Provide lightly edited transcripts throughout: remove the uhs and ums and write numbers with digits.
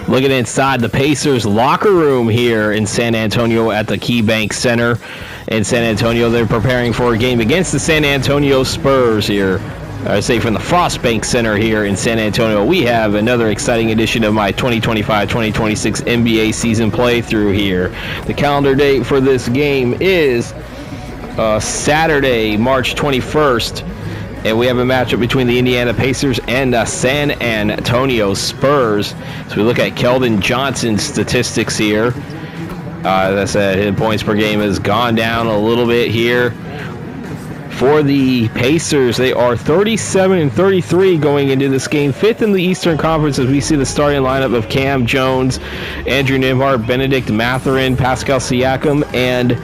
Looking inside the Pacers locker room here in San Antonio at the KeyBank Center in San Antonio. They're preparing for a game against the San Antonio Spurs here. I say from the Frostbank Center here in San Antonio. We have another exciting edition of my 2025-2026 NBA season playthrough here. The calendar date for this game is Saturday, March 21st. And we have a matchup between the Indiana Pacers and the San Antonio Spurs. So we look at Keldon Johnson's statistics here. As I said, his points per game has gone down a little bit here. For the Pacers, they are 37-33 going into this game. 5th in the Eastern Conference as we see the starting lineup of Cam Jones, Andrew Nembhard, Benedict Mathurin, Pascal Siakam, and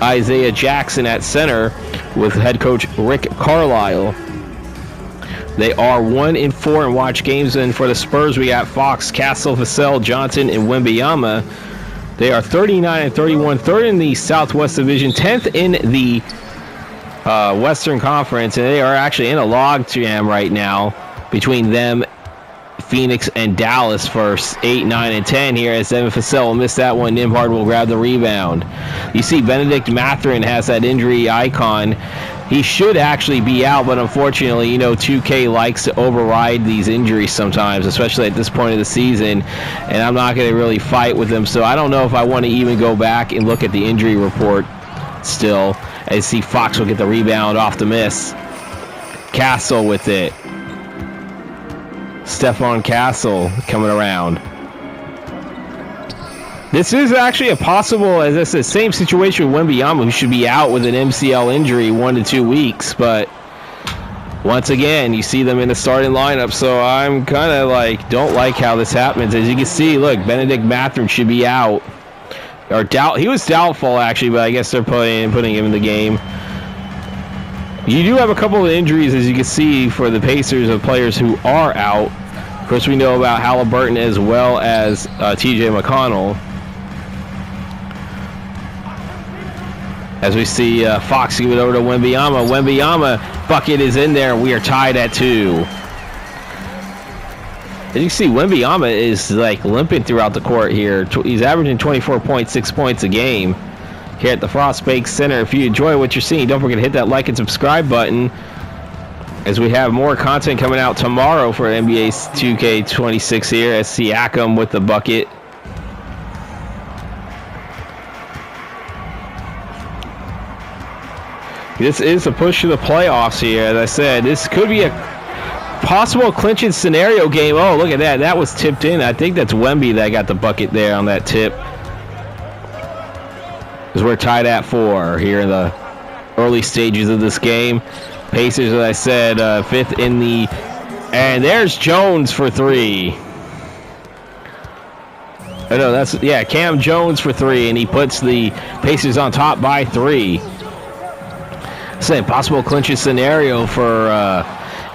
Isaiah Jackson at center with head coach Rick Carlisle. They are 1-4 in watch games, and for the Spurs, we got Fox, Castle, Vassell, Johnson, and Wembanyama. They are 39-31, 3rd in the Southwest Division, 10th in the Western Conference, and they are actually in a log jam right now between them, Phoenix, and Dallas for 8, 9, and 10 here, as Devin Vassell will miss that one. Nembhard will grab the rebound. You see Benedict Mathurin has that injury icon. He should actually be out, but unfortunately, 2K likes to override these injuries sometimes, especially at this point of the season, and I'm not going to really fight with him, so I don't know if I want to even go back and look at the injury report still. I see Fox will get the rebound off the miss. Castle with it. Stephon Castle coming around. This is actually a possible, as I said, same situation with Wembanyama, who should be out with an MCL injury 1 to 2 weeks. But once again, you see them in the starting lineup, so I'm kind of don't like how this happens. As you can see, look, Benedict Mathurin should be out. He was doubtful actually, but I guess they're putting him in the game. You do have a couple of injuries, as you can see, for the Pacers of players who are out. Of course, we know about Halliburton as well as TJ McConnell. As we see Fox give it over to Wembanyama. Wembanyama bucket is in there. We are tied at 2. As you see, Wembanyama is limping throughout the court here. He's averaging 24.6 points a game here at the Frostbank Center. If you enjoy what you're seeing, don't forget to hit that like and subscribe button, as we have more content coming out tomorrow for NBA2K26 here, as Siakam with the bucket. This is a push to the playoffs here. As I said, this could be a possible clinching scenario game. Oh, look at that. That was tipped in. I think that's Wemby that got the bucket there on that tip. As we're tied at 4 here in the early stages of this game. Pacers, as I said, 5th in the... And there's Jones for 3. Oh, no, Cam Jones for 3, and he puts the Pacers on top by 3. Same possible clinching scenario for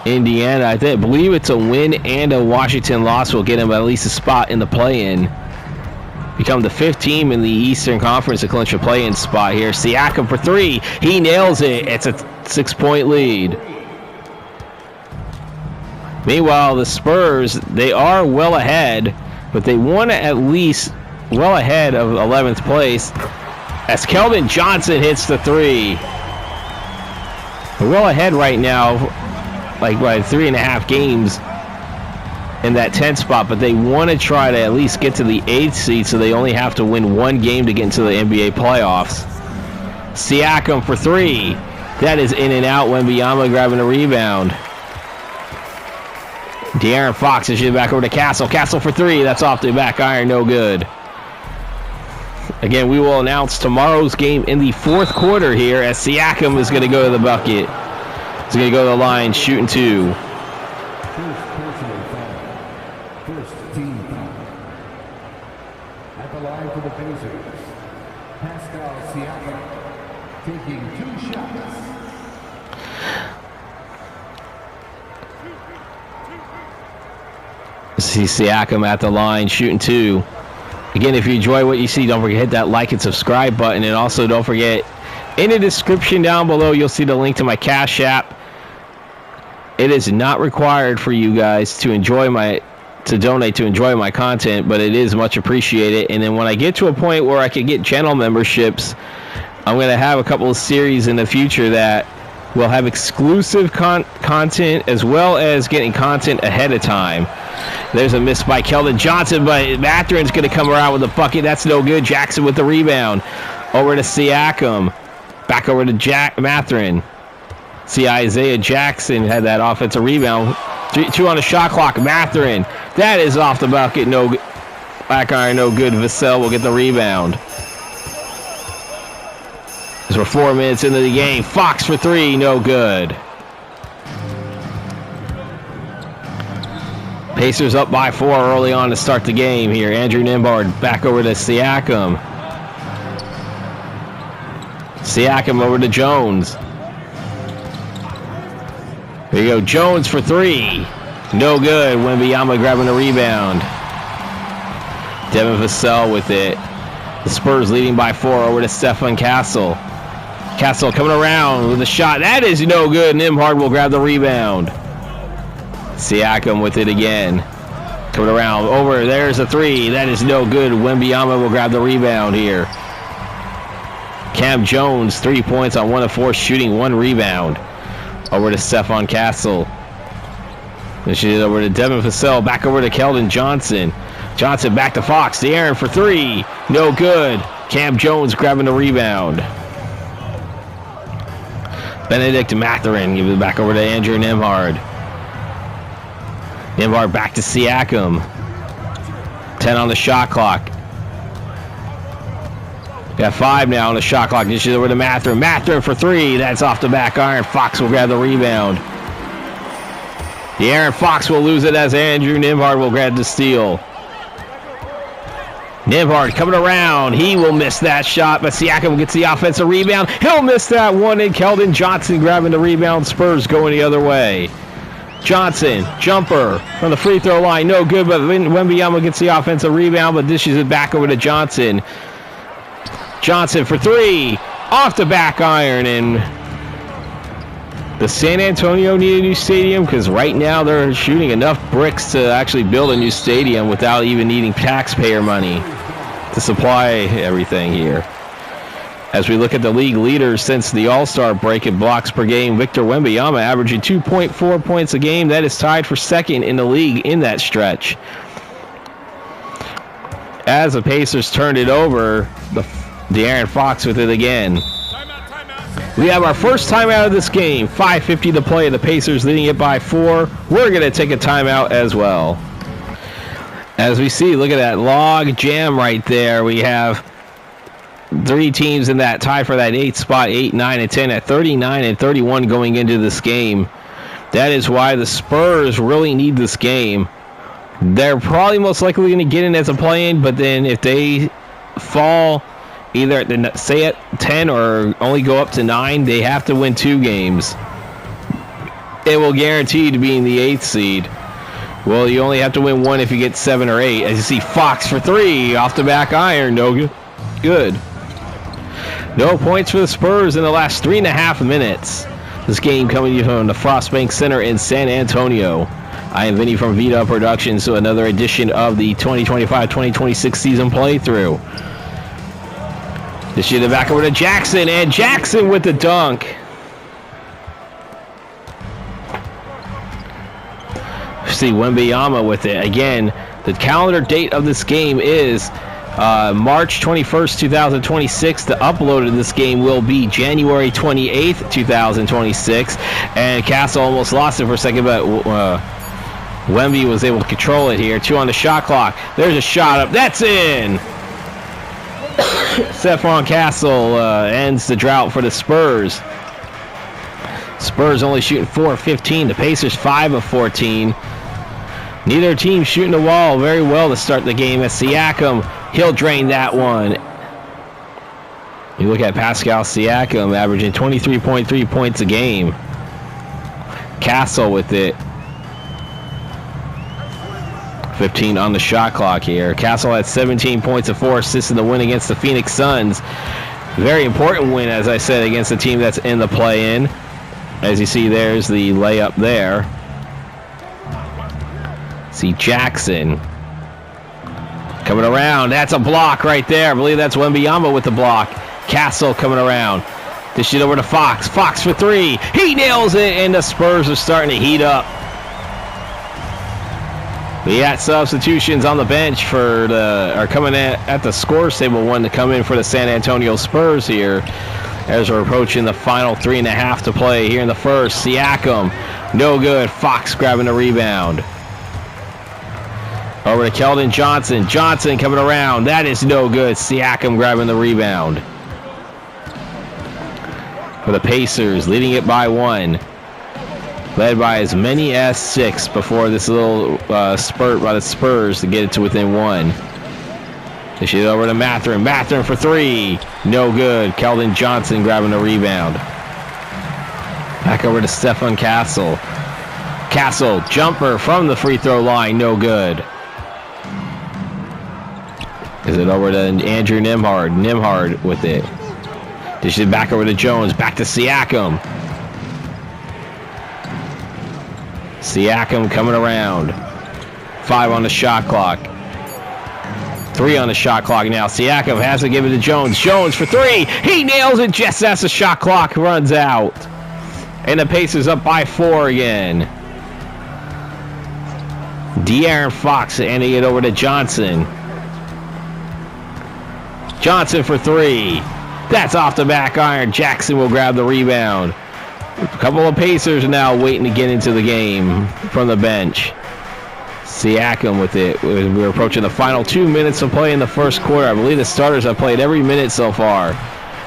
Indiana. I believe it's a win and a Washington loss will get him at least a spot in the play-in. Become the 5th team in the Eastern Conference to clinch a play-in spot here. Siakam for 3. He nails it. It's a 6-point lead. Meanwhile, the Spurs, they are well ahead, but they want to at least well ahead of 11th place as Keldon Johnson hits the 3. They're well ahead right now, by 3.5 games in that 10th spot, but they want to try to at least get to the 8th seed, so they only have to win 1 game to get into the NBA playoffs. Siakam for 3. That is in and out. Wembanyama grabbing a rebound. De'Aaron Fox is back over to Castle. Castle for 3. That's off the back iron. No good. Again, we will announce tomorrow's game in the 4th quarter here, as Siakam is going to go to the bucket. He's going to go to the line, shooting 2. First team foul. At the line for the Pacers, Pascal Siakam taking 2 shots. See Siakam at the line, shooting 2. Again, if you enjoy what you see, don't forget to hit that like and subscribe button. And also, don't forget, in the description down below, you'll see the link to my Cash App. It is not required for you guys to enjoy my to donate to enjoy my content, but it is much appreciated. And then when I get to a point where I can get channel memberships, I'm going to have a couple of series in the future that will have exclusive content as well as getting content ahead of time. There's a miss by Keldon Johnson, but Mathurin's going to come around with a bucket. That's no good. Jackson with the rebound. Over to Siakam. Back over to Mathurin. See, Isaiah Jackson had that offensive rebound. 2 on the shot clock. Mathurin. That is off the bucket. No back iron, no good. Vassell will get the rebound. As we're 4 minutes into the game. Fox for 3. No good. Pacers up by 4 early on to start the game here. Andrew Nembhard back over to Siakam. Siakam over to Jones. There you go. Jones for 3. No good. Wembanyama grabbing the rebound. Devin Vassell with it. The Spurs leading by 4 over to Stephen Castle. Castle coming around with a shot. That is no good. Nembhard will grab the rebound. Siakam with it again. Coming around. Over. There's a 3. That is no good. Wembanyama will grab the rebound here. Cam Jones, 3 points on 1 of 4 shooting, 1 rebound. Over to Stephon Castle. This is over to Devin Vassell. Back over to Keldon Johnson. Johnson back to Fox. De'Aaron for 3. No good. Cam Jones grabbing the rebound. Benedict Mathurin. Give it back over to Andrew Nembhard. Nembhard back to Siakam. 10 on the shot clock. Got 5 now on the shot clock. This is over to Mathurin. Mathurin for 3. That's off the back iron. Fox will grab the rebound. De'Aaron Fox will lose it as Andrew Nembhard will grab the steal. Nembhard coming around. He will miss that shot, but Siakam gets the offensive rebound. He'll miss that one, and Keldon Johnson grabbing the rebound. Spurs going the other way. Johnson, jumper from the free throw line. No good, but Wembanyama gets the offensive rebound, but dishes it back over to Johnson. Johnson for 3. Off the back iron, and the San Antonio need a new stadium because right now they're shooting enough bricks to actually build a new stadium without even needing taxpayer money to supply everything here. As we look at the league leaders since the All-Star break in blocks per game, Victor Wembanyama averaging 2.4 points a game. That is tied for second in the league in that stretch. As the Pacers turned it over, De'Aaron Fox with it again. We have our first timeout of this game. 5:50 to play. The Pacers leading it by 4. We're going to take a timeout as well. As we see, look at that log jam right there. We have 3 teams in that tie for that 8th spot, 8, 9, and 10 at 39 and 31 going into this game. That is why the Spurs really need this game. They're probably most likely going to get in as a play-in, but then if they fall either at 10 or only go up to 9, they have to win 2 games. It will guarantee to be in the 8th seed. Well, you only have to win 1 if you get 7 or 8. As you see, Fox for 3 off the back iron. No good. No points for the Spurs in the last 3.5 minutes. This game coming to you from the Frostbank Center in San Antonio. I am Vinny from Vita Productions, so another edition of the 2025-2026 season playthrough. This should have back over to Jackson, and Jackson with the dunk. See Wembanyama with it. Again, the calendar date of this game is March 21st, 2026. The upload of this game will be January 28th, 2026. And Castle almost lost it for a second, but Wemby was able to control it here. 2 on the shot clock. There's a shot up. That's in. Stephon Castle ends the drought for the Spurs. Spurs only shooting 4 of 15. The Pacers 5 of 14. Neither team shooting the wall very well to start the game. As Siakam, he'll drain that one. You look at Pascal Siakam averaging 23.3 points a game. Castle with it. 15 on the shot clock here. Castle had 17 points and 4 assists in the win against the Phoenix Suns. Very important win, as I said, against a team that's in the play-in. As you see, there's the layup there. See Jackson coming around. That's a block right there. I believe that's Wembanyama with the block. Castle coming around. Dish it over to Fox. Fox for three. He nails it, and the Spurs are starting to heat up. We got substitutions on the bench are coming at the scores table. One to come in for the San Antonio Spurs here as we're approaching the final 3.5 to play here in the first. Siakam, no good. Fox grabbing the rebound. Over to Keldon Johnson. Johnson coming around. That is no good. Siakam grabbing the rebound. For the Pacers, leading it by 1. Led by as many as 6 before this little spurt by the Spurs to get it to within 1. They shoot it over to Mathurin. Mathurin for 3. No good. Keldon Johnson grabbing the rebound. Back over to Stefan Castle. Castle, jumper from the free throw line. No good. Is it over to Andrew Nembhard? Nembhard with it. Dish it back over to Jones. Back to Siakam. Siakam coming around. 5 on the shot clock. 3 on the shot clock now. Siakam has to give it to Jones. Jones for 3. He nails it just as the shot clock runs out. And the Pacers up by 4 again. De'Aaron Fox handing it over to Johnson. Johnson for 3. That's off the back iron. Jackson will grab the rebound. A couple of Pacers are now waiting to get into the game from the bench. Siakam with it. We're approaching the final 2 minutes of play in the first quarter. I believe the starters have played every minute so far.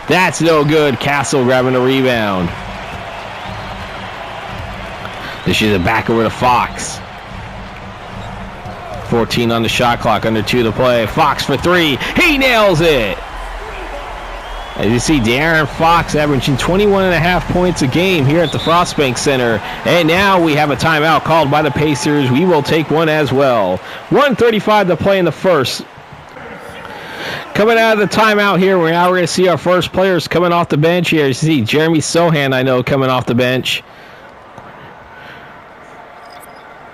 That's no good. Castle grabbing the rebound. This is it back over to Fox. 14 on the shot clock, under 2 to play. Fox for 3. He nails it. As you see, De'Aaron Fox averaging 21.5 points a game here at the Frostbank Center. And now we have a timeout called by the Pacers. We will take one as well. 1:35 to play in the first. Coming out of the timeout here, we're now going to see our first players coming off the bench here. You see Jeremy Sohan, I know, coming off the bench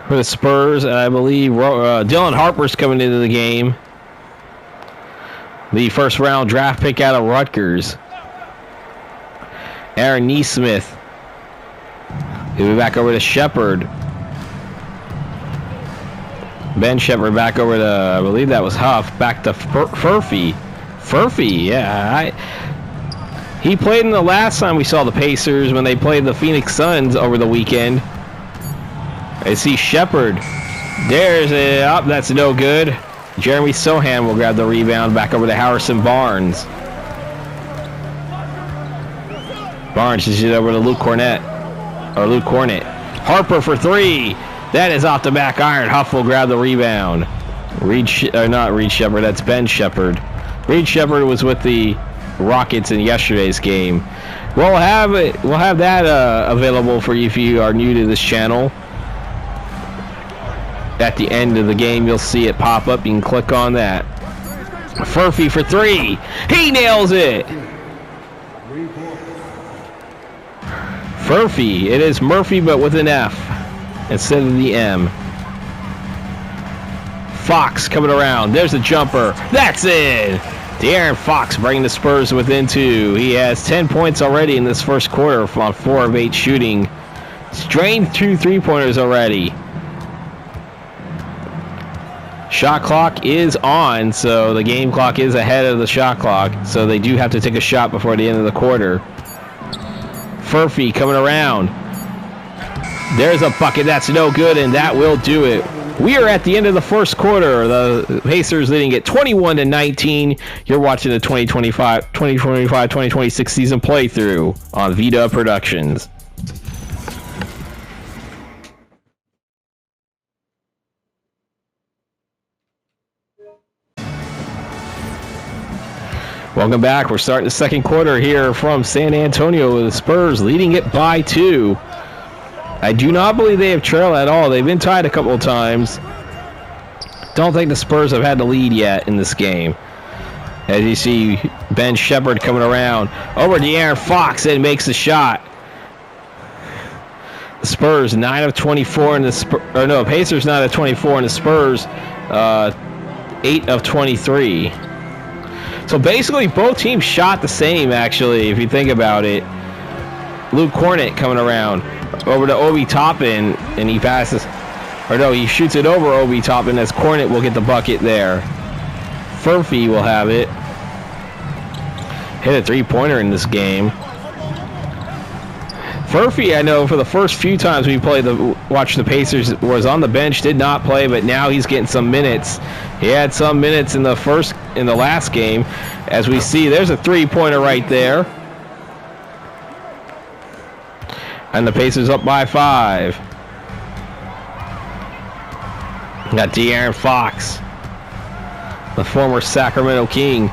for the Spurs. I believe Dylan Harper's coming into the game. The first round draft pick out of Rutgers. Aaron Nesmith. He'll be back over to Shepard. Ben Shepard back over to, I believe that was Huff. Back to Furphy. Furphy, yeah. He played in the last time we saw the Pacers when they played the Phoenix Suns over the weekend. I see Shepard. There's it. Up, that's no good. Jeremy Sohan will grab the rebound. Back over to Harrison Barnes. Barnes is it over to Luke Cornett. Harper for 3. That is off the back iron. Huff will grab the rebound. Not Reed Shepard. That's Ben Shepard. Reed Shepard was with the Rockets in yesterday's game. We'll have that available for you if you are new to this channel. At the end of the game, you'll see it pop up. You can click on that. Furphy for 3. He nails it. Furphy. It is Murphy, but with an F instead of the M. Fox coming around. There's a jumper. That's it. De'Aaron Fox bringing the Spurs within 2. He has 10 points already in this first quarter on 4 of 8 shooting. He's drained 2 3-pointers already. Shot clock is on, so the game clock is ahead of the shot clock, so they do have to take a shot before the end of the quarter. Furphy coming around. There's a bucket. That's no good, and that will do it. We are at the end of the first quarter. The Pacers leading it 21-19. You're watching the 2025-2026 season playthrough on Vita Productions. Welcome back. We're starting the second quarter here from San Antonio with the Spurs leading it by 2. I do not believe they have trailed at all. They've been tied a couple of times. Don't think the Spurs have had the lead yet in this game. As you see Ben Shepard coming around. Over to De'Aaron Fox and makes the shot. The Spurs 9 of 24 in the Pacers 9 of 24 and the Spurs 8 of 23. So basically both teams shot the same, actually, if you think about it. Luke Cornett coming around over to Obi Toppin, and he passes, or no, he shoots it over Obi Toppin as Cornett will get the bucket there. Furphy will have it. Hit a three-pointer in this game. Furphy, I know for the first few times we watched the Pacers, was on the bench, did not play, but now he's getting some minutes. He had some minutes in the last game. As we see, there's a three-pointer right there. And the Pacers up by 5. Got De'Aaron Fox, the former Sacramento King,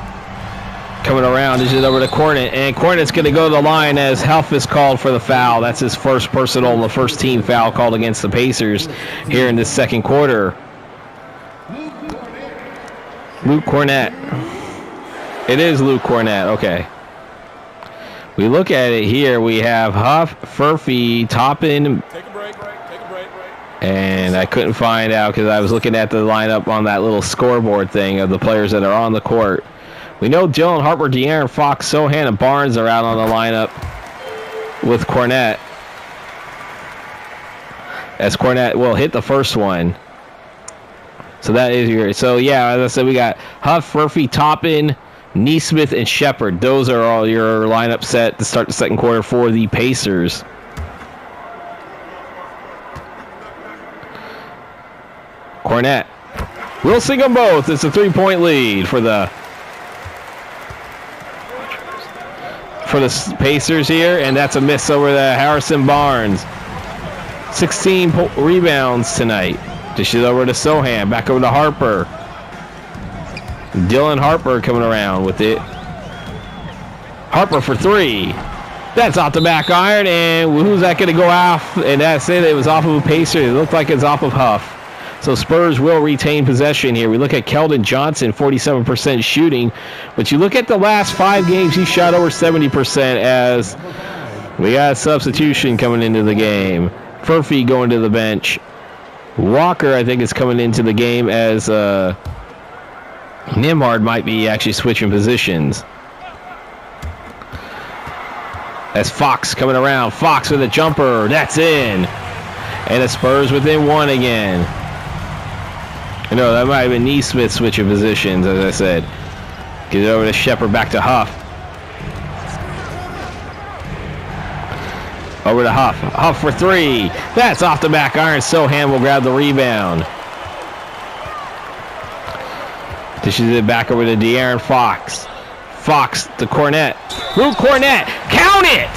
coming around. Dishes it over to Cornett, and Cornett's going to go to the line as Huff is called for the foul. That's his first personal and the first team foul called against the Pacers here in this second quarter. Luke Cornett. It is Luke Cornett. Okay. We look at it here. We have Huff, Furphy, Toppin. Take a break. And I couldn't find out because I was looking at the lineup on that little scoreboard thing of the players that are on the court. We know Dylan Harper, De'Aaron Fox, Sohan, and Barnes are out on the lineup with Cornett. As Cornett will hit the first one. So that is your... So, yeah, as I said, we got Huff, Furphy, Toppin, Neesmith, and Shepard. Those are all your lineup set to start the second quarter for the Pacers. Cornett will sing them both. It's a three-point lead for the Pacers here, and that's a miss over the Harrison Barnes. 16 rebounds tonight. Dishes over to Sohan, back over to Harper. Dylan Harper coming around with it. Harper for 3. That's off the back iron, and who's that going to go off? And that's it. It was off of a Pacer. It looked like it's off of Huff. So Spurs will retain possession here. We look at Keldon Johnson, 47% shooting. But you look at the last 5 games, he shot over 70% as we got a substitution coming into the game. Furphy going to the bench. Walker, I think, is coming into the game as Nimhard might be actually switching positions. As Fox coming around. Fox with a jumper. That's in. And the Spurs within 1 again. No, that might have been Neesmith switching positions, as I said. Get it over to Shepard, back to Huff. Over to Huff. Huff for 3. That's off the back iron. Sohan will grab the rebound. Dishes it back over to De'Aaron Fox. Fox to Cornett. Luke Cornett. Count it!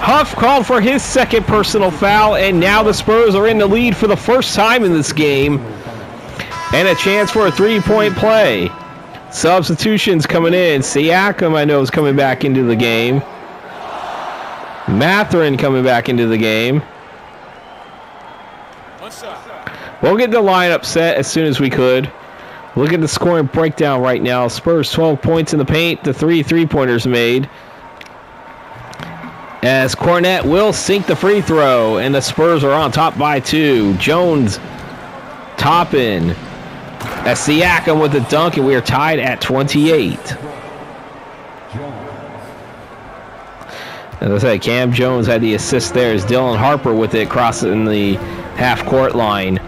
Huff called for his second personal foul, and now the Spurs are in the lead for the first time in this game. And a chance for a three-point play. Substitutions coming in. Siakam, I know, is coming back into the game. Mathurin coming back into the game. We'll get the lineup set as soon as we could. Look at the scoring breakdown right now. Spurs 12 points in the paint. The 3 three-pointers made. As Cornett will sink the free throw, and the Spurs are on top by 2. Jones, Toppin. As Siakam with the dunk, and we are tied at 28. As I said, Cam Jones had the assist there as Dylan Harper with it crossing the half-court line.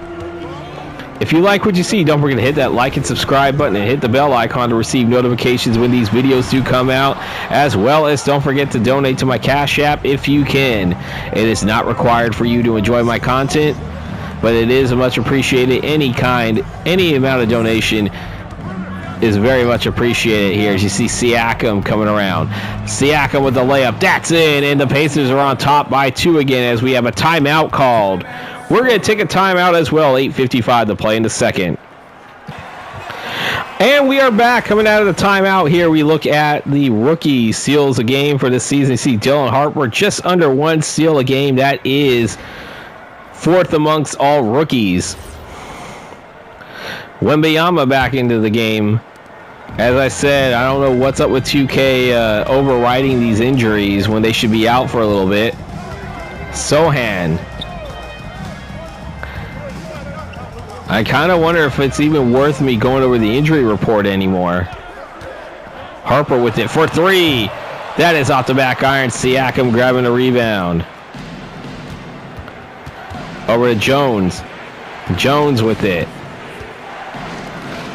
If you like what you see, don't forget to hit that like and subscribe button and hit the bell icon to receive notifications when these videos do come out, as well as don't forget to donate to my Cash App if you can. It is not required for you to enjoy my content, but it is much appreciated. Any amount of donation is very much appreciated here. As you see Siakam coming around. Siakam with the layup. That's in, and the Pacers are on top by 2 again as we have a timeout called. We're going to take a timeout as well. 8:55 to play in the second. And we are back coming out of the timeout here. We look at the rookie steals a game for this season. You see Dylan Harper just under 1 steal a game. That is 4th amongst all rookies. Wembanyama back into the game. As I said, I don't know what's up with 2K overriding these injuries when they should be out for a little bit. Sohan I kind of wonder if it's even worth me going over the injury report anymore. Harper with it for three. That is off the back iron. Siakam grabbing the rebound. Over to Jones. Jones with it.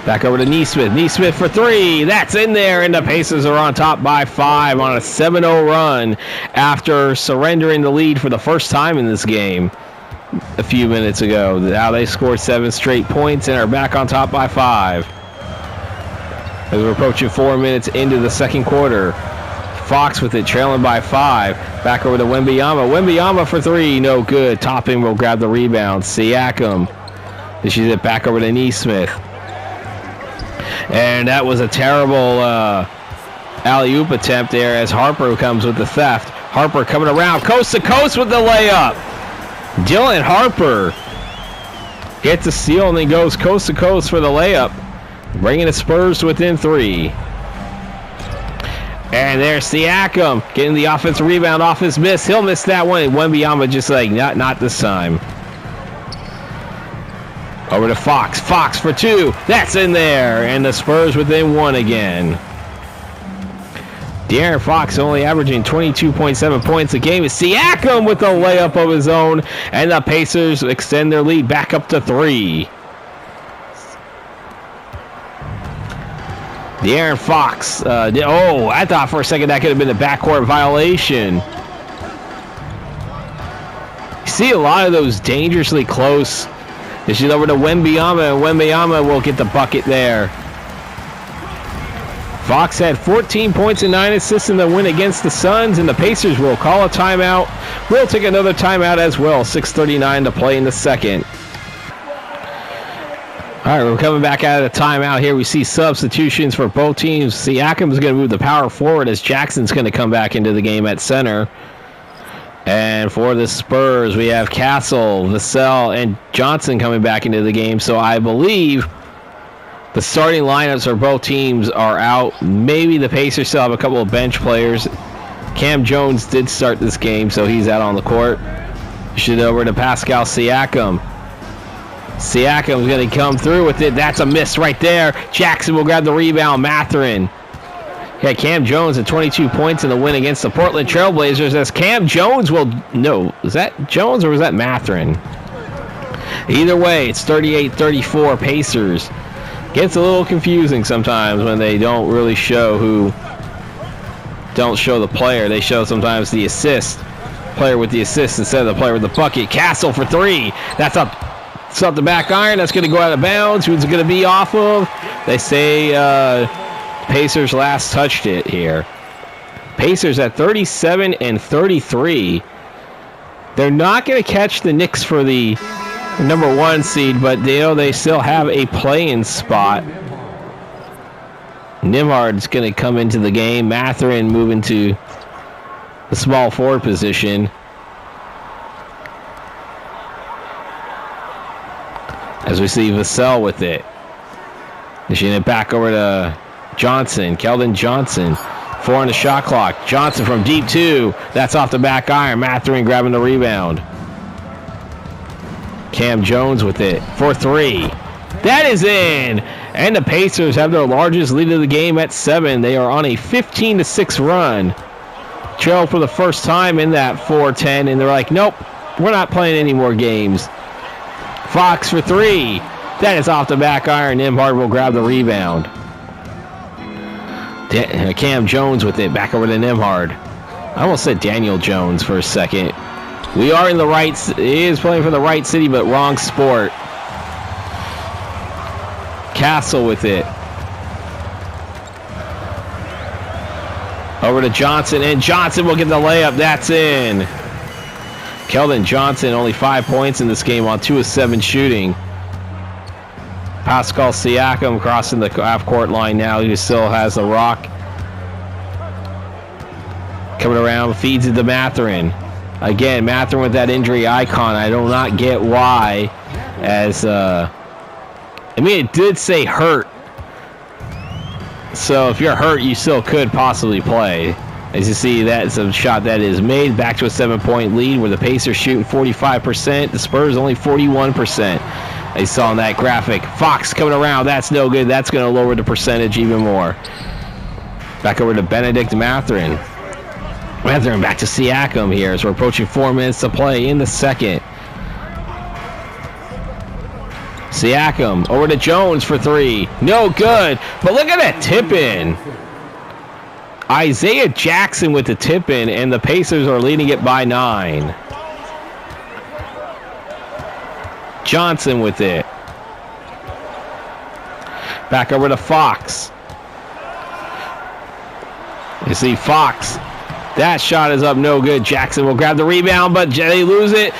Back over to Nesmith. Nesmith for three. That's in there, and the Pacers are on top by 5 on a 7-0 run after surrendering the lead for the first time in this game a few minutes ago. Now they scored 7 straight points and are back on top by 5. As we're approaching 4 minutes into the second quarter. Fox with it, trailing by 5. Back over to Wembanyama. Wembanyama for three. No good. Topping will grab the rebound. Siakam. She's it back over to Nesmith. And that was a terrible alley-oop attempt there as Harper comes with the theft. Harper coming around coast to coast with the layup. Dylan Harper gets a steal and then goes coast to coast for the layup, bringing the Spurs to within 3. And there's Siakam getting the offensive rebound off his miss. He'll miss that one. Wembanyama just like, not this time. Over to Fox. Fox for 2. That's in there. And the Spurs within 1 again. De'Aaron Fox only averaging 22.7 points a game. Siakam with a layup of his own. And the Pacers extend their lead back up to 3. De'Aaron Fox. I thought for a second that could have been a backcourt violation. You see a lot of those dangerously close. This is over to Wembanyama, and Wembanyama will get the bucket there. Fox had 14 points and 9 assists in the win against the Suns, and the Pacers will call a timeout. We'll take another timeout as well. 6:39 to play in the second. All right, we're coming back out of the timeout here. We see substitutions for both teams. Siakam is going to move the power forward as Jackson's going to come back into the game at center. And for the Spurs, we have Castle, Vassell, and Johnson coming back into the game. So I believe the starting lineups for both teams are out. Maybe the Pacers still have a couple of bench players. Cam Jones did start this game, so he's out on the court. Shoot over to Pascal Siakam. Siakam's going to come through with it. That's a miss right there. Jackson will grab the rebound. Mathurin. Yeah, Cam Jones at 22 points in the win against the Portland Trailblazers as Cam Jones will... No, is that Jones or was that Mathurin? Either way, it's 38-34 Pacers. Gets a little confusing sometimes when they don't really show who... Don't show the player. They show sometimes the assist. Player with the assist instead of the player with the bucket. Castle for 3. That's up. It's up the back iron. That's going to go out of bounds. Who's it going to be off of? They say... Pacers last touched it here. Pacers at 37-33. They're not going to catch the Knicks for the number 1 seed, but they still have a play-in spot. Nimhard's going to come into the game. Mathurin moving to the small forward position. As we see Vassell with it. Dishing it back over to Johnson, Keldon Johnson, 4 on the shot clock. Johnson from deep 2. That's off the back iron. Mathurin grabbing the rebound. Cam Jones with it for 3. That is in. And the Pacers have their largest lead of the game at 7. They are on a 15-6 run. Trail for the first time in that 4-10, and they're like, nope, we're not playing any more games. Fox for 3. That is off the back iron. Nimhard will grab the rebound. Cam Jones with it, back over to Nimhard. I almost said Daniel Jones for a second. We are in the right, he is playing for the right city, but wrong sport. Castle with it. Over to Johnson, and Johnson will get the layup. That's in. Keldon Johnson, only 5 points in this game on 2 of 7 shooting. Pascal Siakam crossing the half-court line now. He still has the rock. Coming around, feeds it to Mathurin. Again, Mathurin with that injury icon. I do not get why. It did say hurt. So if you're hurt, you still could possibly play. As you see, that's a shot that is made. Back to a 7-point lead where the Pacers shooting 45%. The Spurs only 41%. I saw in that graphic. Fox coming around. That's no good. That's going to lower the percentage even more. Back over to Benedict Mathurin. Mathurin back to Siakam here as we're approaching 4 minutes to play in the second. Siakam over to Jones for three. No good. But look at that tip in. Isaiah Jackson with the tip in, and the Pacers are leading it by 9. Johnson with it. Back over to Fox. You see Fox. That shot is up, no good. Jackson will grab the rebound, but they lose it.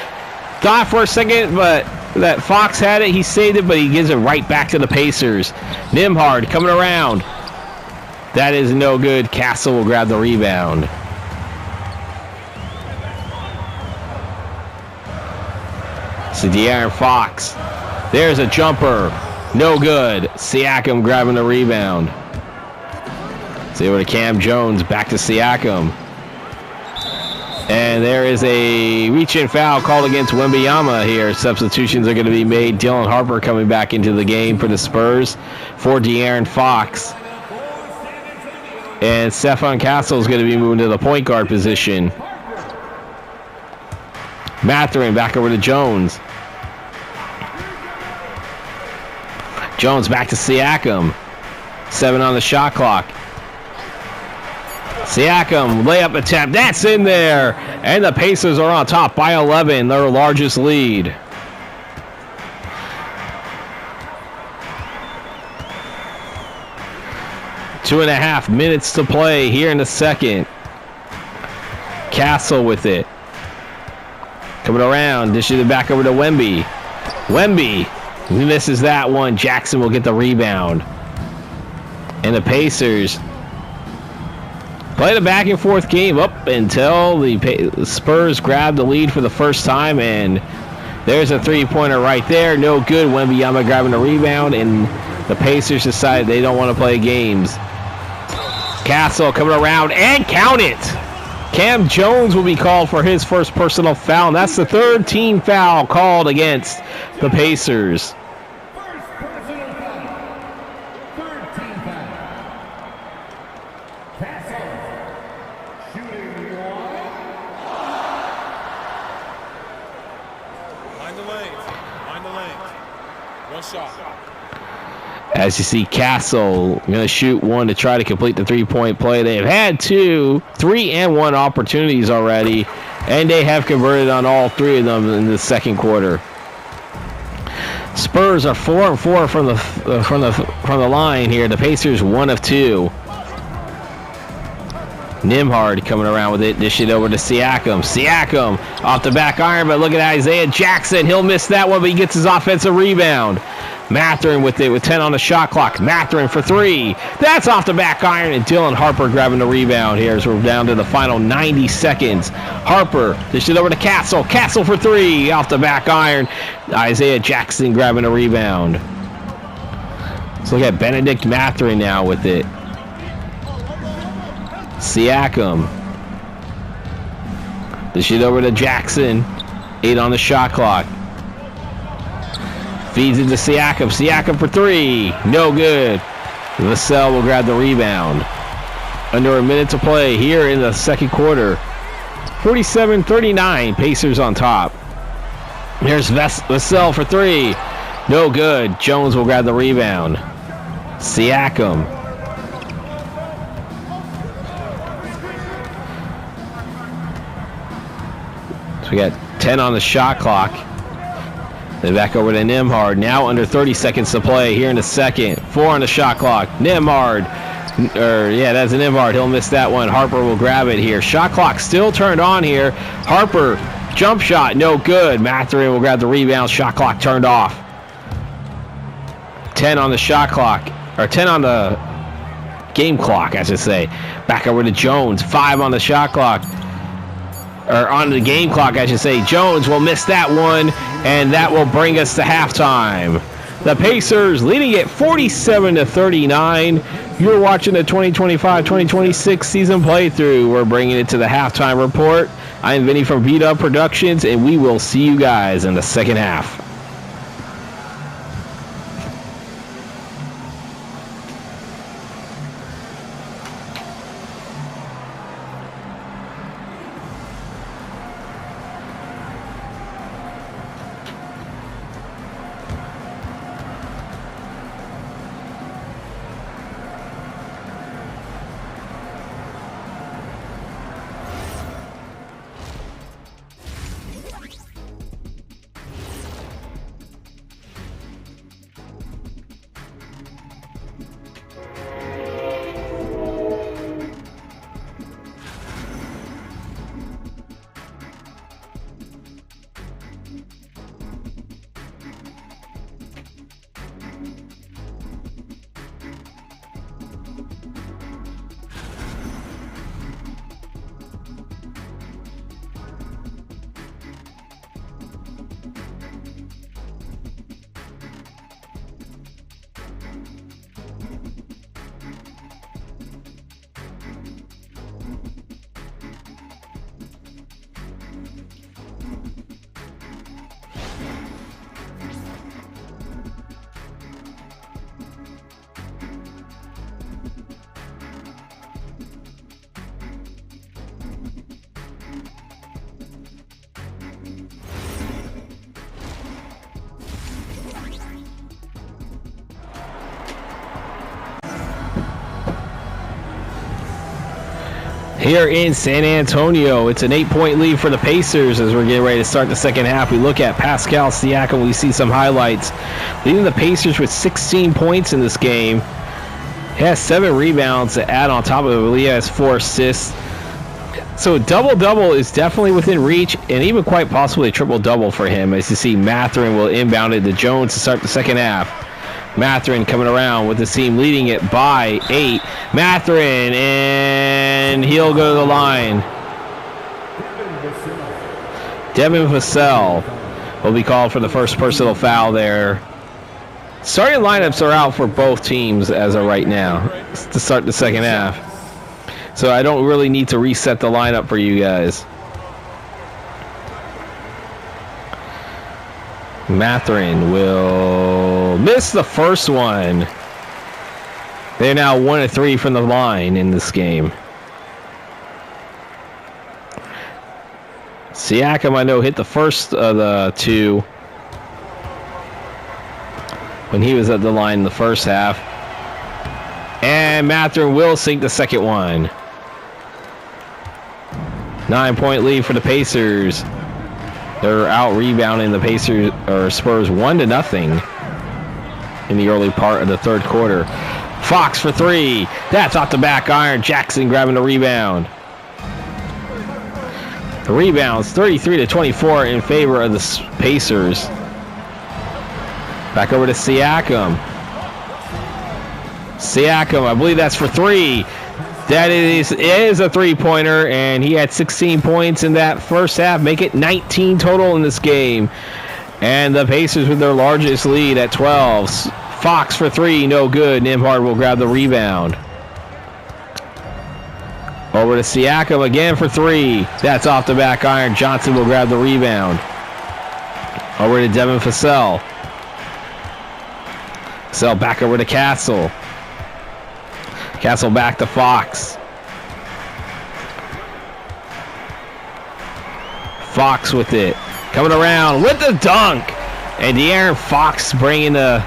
Thought for a second, but that Fox had it. He saved it, but he gives it right back to the Pacers. Nembhard coming around. That is no good. Castle will grab the rebound. So De'Aaron Fox. There's a jumper. No good. Siakam grabbing the rebound. See over to Cam Jones. Back to Siakam. And there is a reach-in foul called against Wembanyama here. Substitutions are going to be made. Dylan Harper coming back into the game for the Spurs for De'Aaron Fox. And Stephon Castle is going to be moving to the point guard position. Mathurin back over to Jones. Jones back to Siakam. 7 on the shot clock. Siakam, layup attempt. That's in there. And the Pacers are on top by 11, their largest lead. Two and a half minutes to play here in the second. Castle with it. Coming around, dishing it back over to Wemby. Wemby misses that one. Jackson will get the rebound. And the Pacers played a back and forth game up until the Spurs grabbed the lead for the first time. And there's a three-pointer right there. No good. Wembanyama grabbing the rebound. And the Pacers decided they don't want to play games. Castle coming around and count it. Cam Jones will be called for his first personal foul, and that's the third team foul called against the Pacers. First personal foul. Third team foul. Castle. Shooting one. Mind the lanes. Mind the lanes. One shot. As you see, Castle going to shoot one to try to complete the three-point play. They have had 2, 3, and 1 opportunities already, and they have converted on all 3 of them in the second quarter. Spurs are 4 and 4 from the line here. The Pacers 1 of 2. Nembhard coming around with it. Dish it over to Siakam. Siakam off the back iron, but look at Isaiah Jackson. He'll miss that one, but he gets his offensive rebound. Mathurin with it with 10 on the shot clock. Mathurin for 3. That's off the back iron, and Dylan Harper grabbing the rebound here as we're down to the final 90 seconds. Harper dish it over to Castle. Castle for 3 off the back iron. Isaiah Jackson grabbing a rebound. Let's look at Benedict Mathurin now with it. Siakam. Dish it over to Jackson. 8 on the shot clock. Feeds into Siakam. Siakam for 3. No good. Vassell will grab the rebound. Under a minute to play here in the second quarter. 47-39. Pacers on top. Here's Vassell for 3. No good. Jones will grab the rebound. Siakam. So we got 10 on the shot clock. Then back over to Nembhard. Now under 30 seconds to play here in the second. 4 on the shot clock. Nembhard. That's a Nembhard. He'll miss that one. Harper will grab it here. Shot clock still turned on here. Harper, jump shot, no good. Mathurin will grab the rebound. Shot clock turned off. 10 on the shot clock. Or 10 on the game clock, I should say. Back over to Jones. 5 on the shot clock. Or on the game clock, I should say. Jones will miss that one, and that will bring us to halftime. The Pacers leading it 47-39. You're watching the 2025-2026 season playthrough. We're bringing it to the halftime report. I'm Vinny from Beat Up Productions, and we will see you guys in the second half. here in San Antonio. It's an 8-point lead for the Pacers as we're getting ready to start the second half. We look at Pascal Siakam. We see some highlights. Leading the Pacers with 16 points in this game. He has 7 rebounds to add on top of it. He has 4 assists. So a double-double is definitely within reach, and even quite possibly a triple-double for him. As you see, Mathurin will inbound it to Jones to start the second half. Mathurin coming around with the team leading it by 8. Mathurin, and he'll go to the line. Devin Vassell will be called for the first personal foul there. Starting lineups are out for both teams as of right now to start the second half. So I don't really need to reset the lineup for you guys. Mathurin will miss the first one. They're now 1 of 3 from the line in this game. Siakam, I know, hit the first of the 2 when he was at the line in the first half. And Mathurin will sink the second one. 9-point lead for the Pacers. They're out rebounding the Pacers or Spurs 1-0 in the early part of the third quarter. Fox for 3. That's off the back iron. Jackson grabbing the rebound. The rebounds 33-24 in favor of the Pacers. Back over to Siakam. Siakam, I believe that's for 3. That is a 3-pointer, and he had 16 points in that first half, make it 19 total in this game. And the Pacers with their largest lead at 12. Fox for 3, no good. Nembhard will grab the rebound. Over to Siakam again for 3. That's off the back iron. Johnson will grab the rebound. Over to Devin Vassell. Vassell back over to Castle. Castle back to Fox. Fox with it. Coming around with the dunk. And De'Aaron Fox bringing the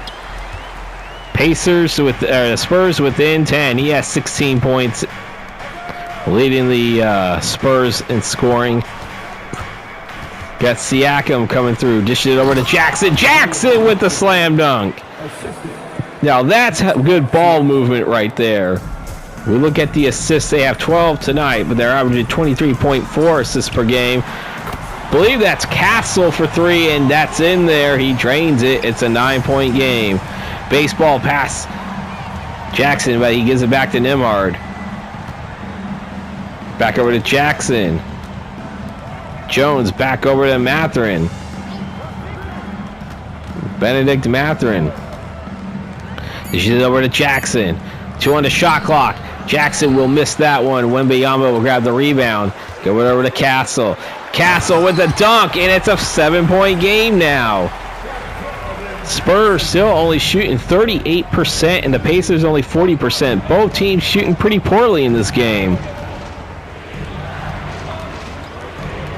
Pacers with the Spurs within 10. He has 16 points, leading the Spurs in scoring. Got Siakam coming through. Dishes it over to Jackson. Jackson with the slam dunk. Now that's good ball movement right there. We look at the assists. They have 12 tonight, but they're averaging 23.4 assists per game. Believe that's Castle for 3, and that's in there. He drains it. It's a 9-point game. Baseball pass. Jackson, but he gives it back to Nembhard. Back over to Jackson. Jones back over to Mathurin. Benedict Mathurin. Dishes it over to Jackson. 2 on the shot clock. Jackson will miss that one. Wembanyama will grab the rebound. Go over to Castle. Castle with the dunk, and it's a 7-point game now. Spurs still only shooting 38%, and the Pacers only 40%. Both teams shooting pretty poorly in this game.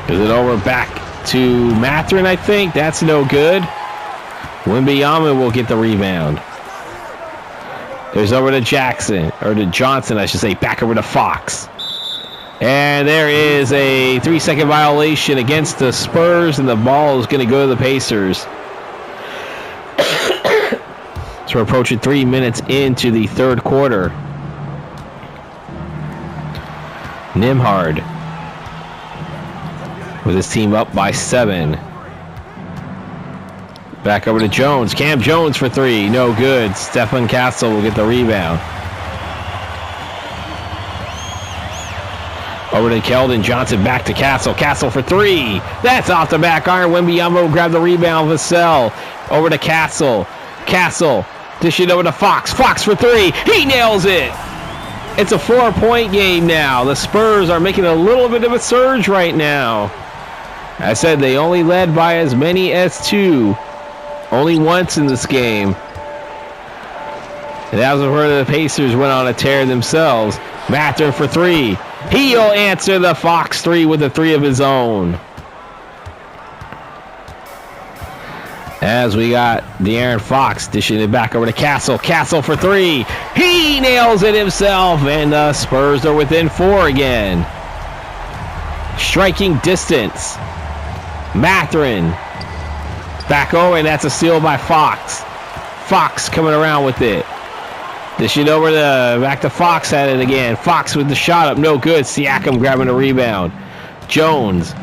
Is it over back to Mathurin, I think? That's no good. Wembanyama will get the rebound. There's over to Jackson, or to Johnson, I should say. Back over to Fox. And there is a 3-second violation against the Spurs, and the ball is going to go to the Pacers. So we're approaching 3 minutes into the third quarter. Nembhard with his team up by 7. Back over to Jones. Cam Jones for 3. No good. Stephen Castle will get the rebound. Over to Keldon Johnson. Back to Castle. Castle for 3. That's off the back iron. Wembanyama will grab the rebound. Vassell over to Castle. Castle. Dish it over to Fox. Fox for 3. He nails it. It's a 4-point game now. The Spurs are making a little bit of a surge right now. I said they only led by as many as 2. Only once in this game. And that was where the Pacers went on a tear themselves. Mathurin for 3. He'll answer the Fox 3 with a 3 of his own. As we got De'Aaron Fox dishing it back over to Castle. Castle for three. He nails it himself, and the Spurs are within 4 again. Striking distance. Mathurin. Back over, and that's a steal by Fox. Fox coming around with it. Dishing over back to Fox, had it again. Fox with the shot up, no good. Siakam grabbing the rebound. Jones.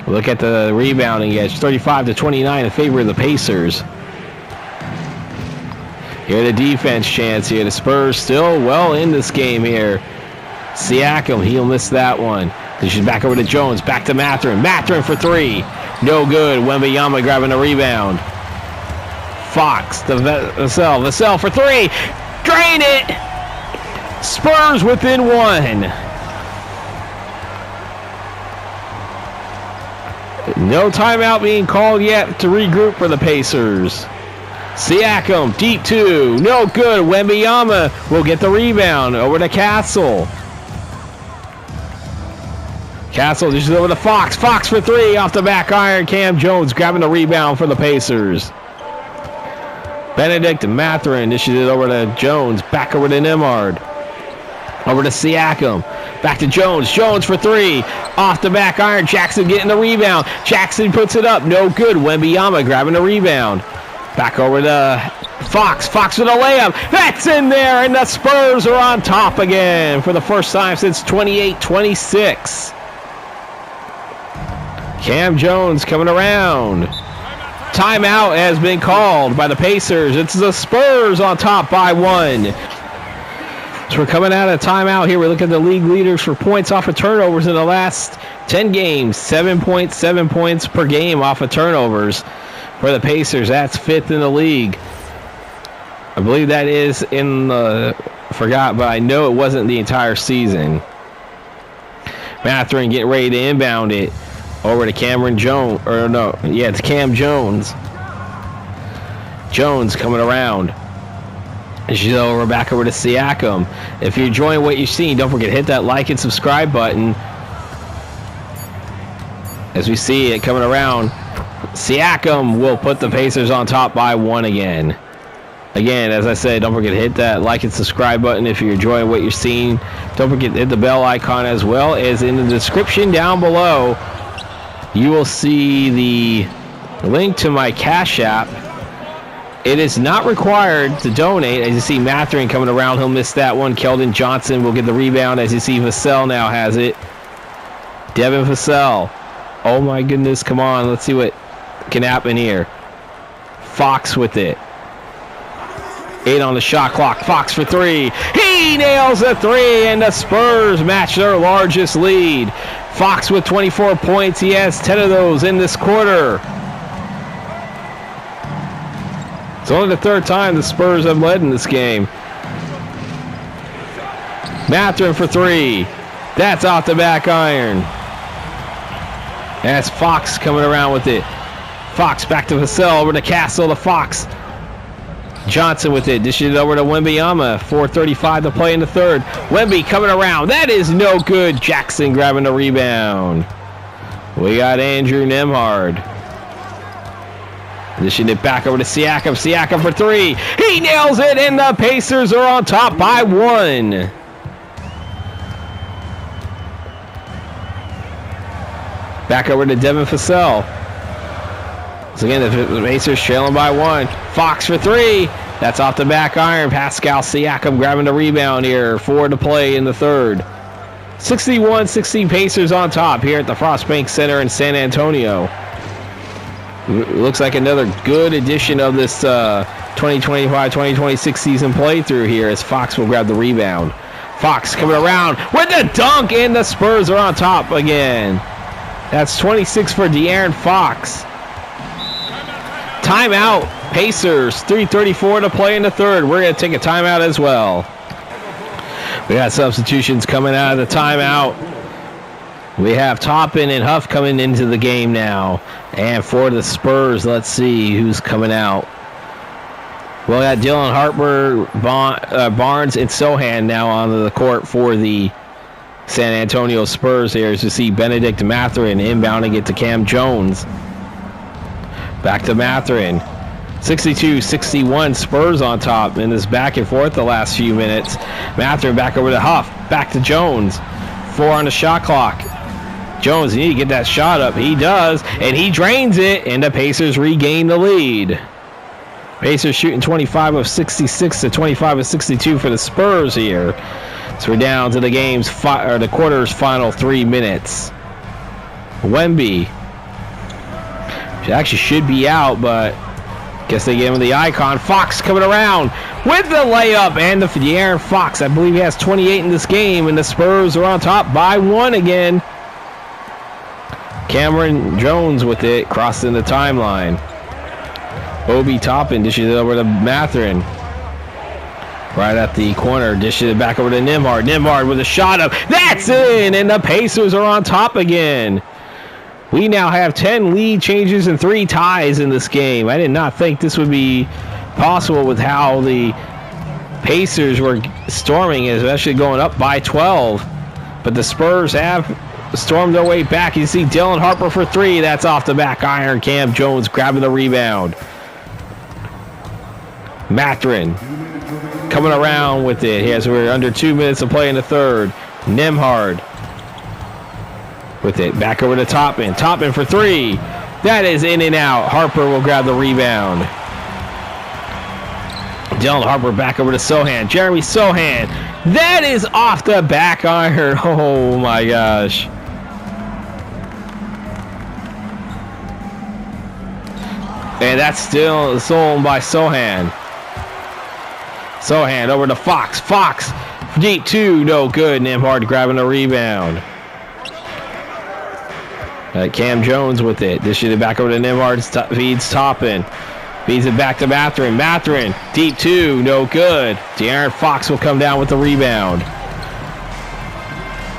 Look at the rebounding edge, 35-29 in favor of the Pacers. Here the defense chance here. The Spurs still well in this game here. Siakam, he'll miss that one. She's back over to Jones, back to Mathurin. Mathurin for three. No good. Wembanyama grabbing the rebound. Fox to Vassell for three. Drain it! Spurs within 1. No timeout being called yet to regroup for the Pacers. Siakam, deep 2. No good. Wembanyama will get the rebound. Over to Castle. Castle dishes over to Fox. Fox for 3 off the back iron. Cam Jones grabbing the rebound for the Pacers. Benedict and Mathurin dishes it over to Jones. Back over to Nembhard. Over to Siakam. Back to Jones. Jones for 3. Off the back iron. Jackson getting the rebound. Jackson puts it up. No good. Wembanyama grabbing the rebound. Back over to Fox. Fox with a layup. That's in there. And the Spurs are on top again for the first time since 28-26. Cam Jones coming around. Timeout has been called by the Pacers. It's the Spurs on top by 1. So we're coming out of timeout here. We look at the league leaders for points off of turnovers in the last 10 games. 7.7 points per game off of turnovers for the Pacers. That's 5th in the league. I believe that is in the... Forgot, but I know it wasn't the entire season. Mathurin getting ready to inbound it. Over to Cameron Jones. Or no, yeah, it's Cam Jones. Jones coming around. She's back over to Siakam. If you're enjoying what you've seen, don't forget to hit that like and subscribe button. As we see it coming around, Siakam will put the Pacers on top by 1 again. Again, as I said, don't forget to hit that like and subscribe button if you're enjoying what you're seeing. Don't forget to hit the bell icon, as well as in the description down below. You will see the link to my Cash App. It is not required to donate. As you see Mathurin coming around, he'll miss that one. Keldon Johnson will get the rebound. As you see Vassell now has it. Devin Vassell. Oh my goodness, come on. Let's see what can happen here. Fox with it. 8 on the shot clock. Fox for 3. He nails a 3, and the Spurs match their largest lead. Fox with 24 points. He has 10 of those in this quarter. It's only the 3rd time the Spurs have led in this game. Mathurin for 3. That's off the back iron. That's Fox coming around with it. Fox back to Vassell. Over to Castle to Fox. Johnson with it. Dishes it over to Wembanyama. 4:35 to play in the 3rd. Wemby coming around. That is no good. Jackson grabbing the rebound. We got Andrew Nembhard. Dishing it back over to Siakam. Siakam for 3. He nails it, and the Pacers are on top by 1. Back over to Devin Vassell. So again, the Pacers trailing by 1. Fox for 3. That's off the back iron. Pascal Siakam grabbing the rebound here. 4 to play in the 3rd. 61-60 Pacers on top here at the Frost Bank Center in San Antonio. Looks like another good edition of this 2025-2026 season playthrough here, as Fox will grab the rebound. Fox coming around with the dunk, and the Spurs are on top again. That's 26 for De'Aaron Fox. Timeout, Pacers. 3:34 to play in the 3rd. We're going to take a timeout as well. We got substitutions coming out of the timeout. We have Toppin and Huff coming into the game now. And for the Spurs, let's see who's coming out. Well, we got Dylan Harper, Barnes, and Sohan now on the court for the San Antonio Spurs here, as you see Benedict Mathurin inbounding it to Cam Jones. Back to Mathurin. 62-61, Spurs on top in this back and forth the last few minutes. Mathurin back over to Huff, back to Jones. 4 on the shot clock. Jones, you need to get that shot up. He does, and he drains it, and the Pacers regain the lead. Pacers shooting 25 of 66 to 25 of 62 for the Spurs here. So we're down to the the quarter's final 3 minutes. Wemby actually should be out, but guess they gave him the icon. Fox coming around with the layup and the De'Aaron Fox. I believe he has 28 in this game, and the Spurs are on top by 1 again. Cameron Jones with it, crossing the timeline. Obi Toppin dishes it over to Mathurin. Right at the corner, dishes it back over to Nembhard. Nembhard with a shot up. That's in, and the Pacers are on top again. We now have 10 lead changes and 3 ties in this game. I did not think this would be possible with how the Pacers were storming, especially going up by 12. But the Spurs have stormed their way back. You see Dylan Harper for 3. That's off the back iron. Cam Jones grabbing the rebound. Mathurin coming around with it. As we're under 2 minutes of play in the third. Nembhard with it. Back over to Toppin. Toppin for 3. That is in and out. Harper will grab the rebound. Dylan Harper back over to Sohan. Jeremy Sohan. That is off the back iron. Oh my gosh. And that's still stolen by Sohan. Sohan over to Fox. Fox deep 2, no good. Nembhard grabbing the rebound. Cam Jones with it. This should be back over to Nembhard. Feeds Toppin. Feeds it back to Mathurin. Mathurin deep 2, no good. De'Aaron Fox will come down with the rebound.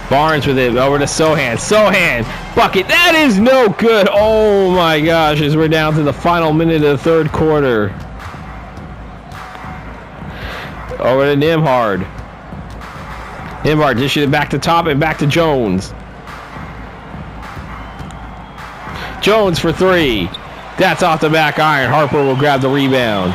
Barnes with it over to Sohan. Sohan, bucket. That is no good. Oh my gosh, as we're down to the final minute of the third quarter. Over to Nembhard. Nembhard dishes it back to Toppin, back to Jones. Jones for 3. That's off the back iron. Harper will grab the rebound.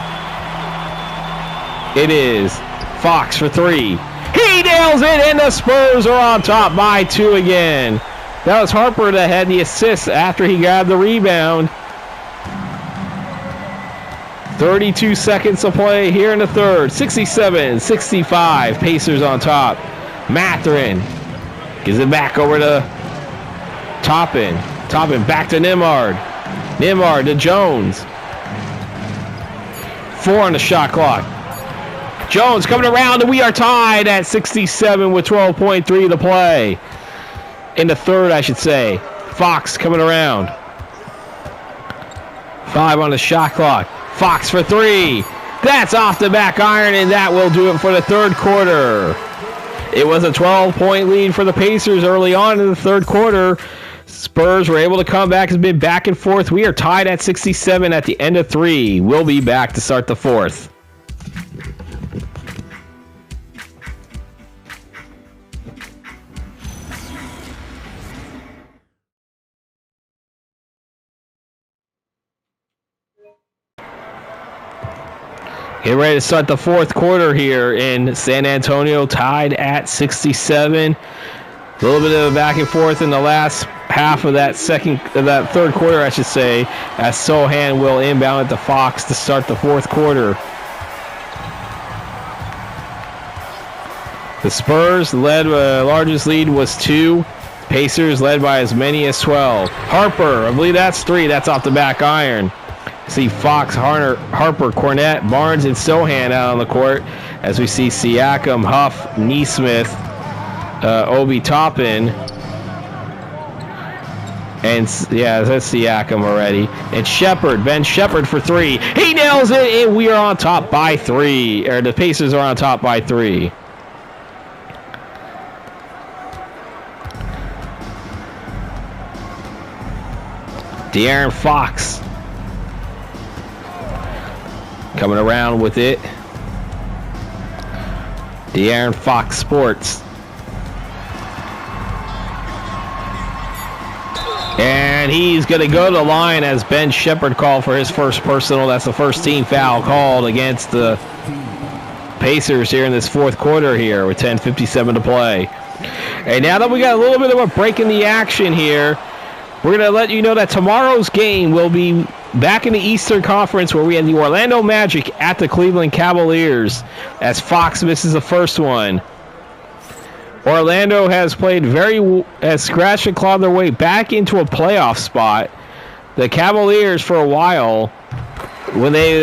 It is Fox for 3. He nails it, and the Spurs are on top by 2 again. That was Harper that had the assist after he grabbed the rebound. 32 seconds to play here in the third. 67-65. Pacers on top. Mathurin gives it back over to Toppin. Toppin back to Nembhard. Nembhard to Jones. 4 on the shot clock. Jones coming around, and we are tied at 67 with 12.3 to play. In the third, I should say. Fox coming around. 5 on the shot clock. Fox for 3. That's off the back iron, and that will do it for the third quarter. It was a 12-point lead for the Pacers early on in the third quarter. Spurs were able to come back. It's been back and forth. We are tied at 67 at the end of 3. We'll be back to start the fourth. Get ready to start the fourth quarter here in San Antonio, tied at 67. A little bit of a back and forth in the last half of that third quarter, I should say, as Sohan will inbound at the Fox to start the fourth quarter. The Spurs led, largest lead was 2. Pacers led by as many as 12. Harper, I believe that's 3. That's off the back iron. See Fox, Harper, Cornette, Barnes, and Sohan out on the court as we see Siakam, Huff, Nesmith, Obi Toppin, and yeah, that's Siakam already. And Shepard, Ben Shepard for 3. He nails it, and we are on top by 3. Or the Pacers are on top by 3. De'Aaron Fox coming around with it. De'Aaron Fox Sports. And he's going to go to the line as Ben Shepherd called for his first personal. That's the first team foul called against the Pacers here in this fourth quarter here with 10:57 to play. And now that we got a little bit of a break in the action here, we're going to let you know that tomorrow's game will be back in the Eastern Conference where we have the Orlando Magic at the Cleveland Cavaliers as Fox misses the first one. Orlando has scratched and clawed their way back into a playoff spot. The Cavaliers, for a while, when they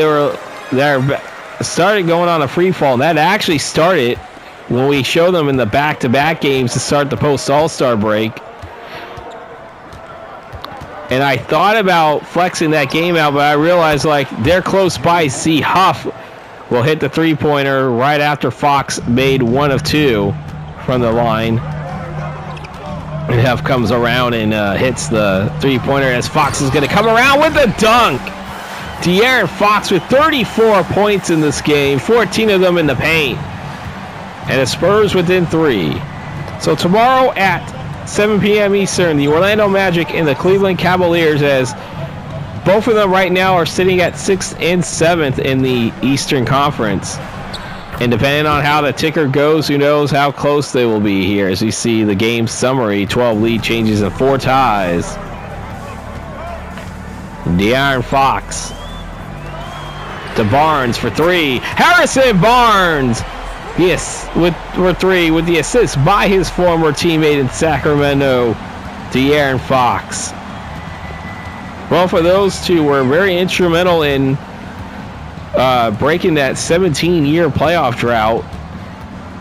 started going on a free fall, and that actually started when we showed them in the back-to-back games to start the post-All-Star break. And I thought about flexing that game out, but I realized they're close by. See, Huff will hit the three-pointer right after Fox made one of two from the line. And Huff comes around and hits the three-pointer as Fox is going to come around with a dunk. De'Aaron Fox with 34 points in this game, 14 of them in the paint. And the Spurs within 3. So tomorrow at 7 p.m. Eastern, the Orlando Magic and the Cleveland Cavaliers, as both of them right now are sitting at 6th and 7th in the Eastern Conference. And depending on how the ticker goes, who knows how close they will be here. As you see the game summary, 12 lead changes and 4 ties. De'Aaron Fox to Barnes for 3. Harrison Barnes! Yes, with 3, with the assist by his former teammate in Sacramento, De'Aaron Fox. Both of those two were very instrumental in breaking that 17-year playoff drought.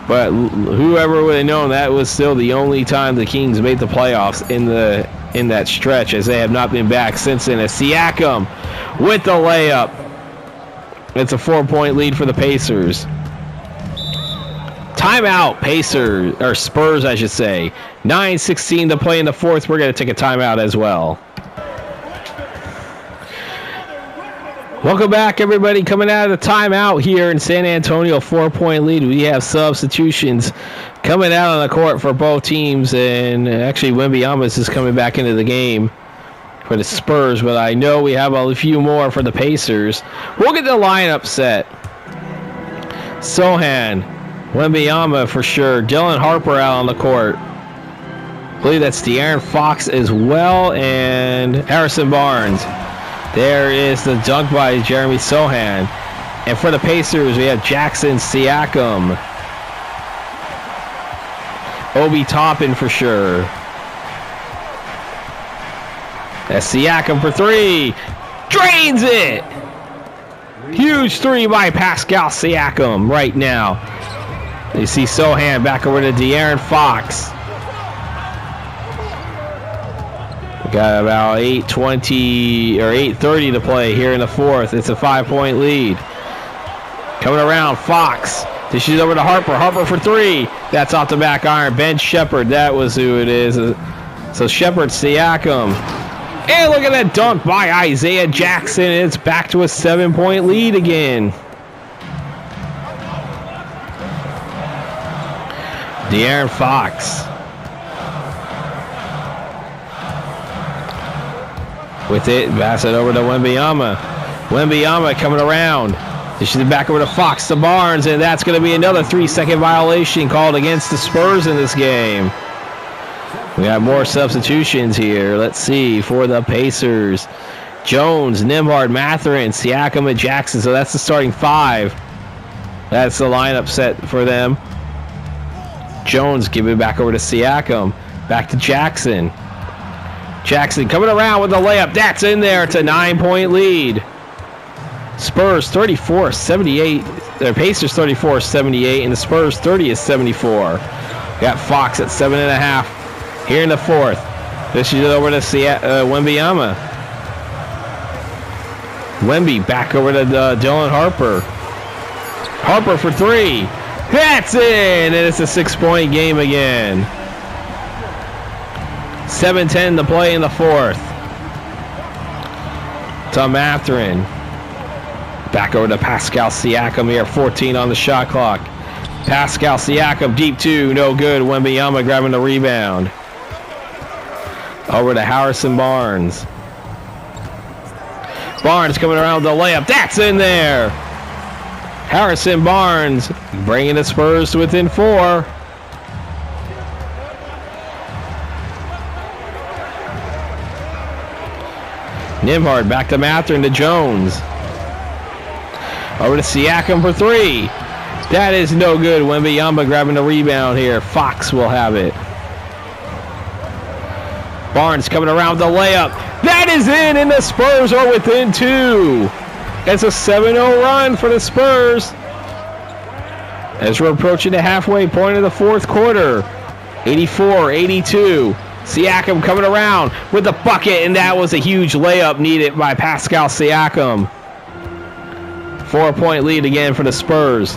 But whoever would have known that was still the only time the Kings made the playoffs in that stretch, as they have not been back since then. As Siakam with the layup. It's a 4-point lead for the Pacers. Timeout, Pacers, or Spurs, I should say. 9:16 to play in the fourth. We're going to take a timeout as well. Welcome back, everybody. Coming out of the timeout here in San Antonio, 4-point lead. We have substitutions coming out on the court for both teams, and actually Wembyama is coming back into the game for the Spurs, but I know we have a few more for the Pacers. We'll get the lineup set. Sohan, Wembyama for sure. Dylan Harper out on the court. I believe that's De'Aaron Fox as well, and Harrison Barnes. There is the dunk by Jeremy Sohan. And for the Pacers, we have Jackson Siakam. Obi Toppin for sure. That's Siakam for 3. Drains it! Huge 3 by Pascal Siakam right now. You see Sohan back over to De'Aaron Fox. We got about 8:20 or 8:30 to play here in the fourth. It's a 5-point lead. Coming around, Fox. Dishes over to Harper. Harper for 3. That's off the back iron. Ben Shepherd, that was who it is. So Shepherd, Siakam. And look at that dunk by Isaiah Jackson. It's back to a 7-point lead again. De'Aaron Fox. With it, pass it over to Wembyama. Wembyama coming around. This is back over to Fox to Barnes, and that's going to be another 3-second violation called against the Spurs in this game. We have more substitutions here. Let's see for the Pacers. Jones, Nembhard, Mathurin, Siakam, and Jackson. So that's the starting 5. That's the lineup set for them. Jones give it back over to Siakam. Back to Jackson. Jackson coming around with the layup. That's in there. It's a 9-point lead. Spurs 34-78. The Pacers 34-78, and the Spurs 30-74. Got Fox at 7.5 here in the fourth. This is over to Wembyama. Wemby back over to Dylan Harper. Harper for 3. That's in, and it's a 6-point game again. 7:10 to play in the fourth. To Mathurin. Back over to Pascal Siakam here. 14 on the shot clock. Pascal Siakam, deep 2, no good. Wembyama grabbing the rebound. Over to Harrison Barnes. Barnes coming around the layup. That's in there. Harrison Barnes bringing the Spurs to within 4. Nembhard back to Mathurin to Jones. Over to Siakam for 3. That is no good. Wembanyama grabbing the rebound here. Fox will have it. Barnes coming around the layup. That is in, and the Spurs are within 2. It's a 7-0 run for the Spurs as we're approaching the halfway point of the fourth quarter. 84-82. Siakam coming around with the bucket, and that was a huge layup needed by Pascal Siakam. 4-point lead again for the Spurs.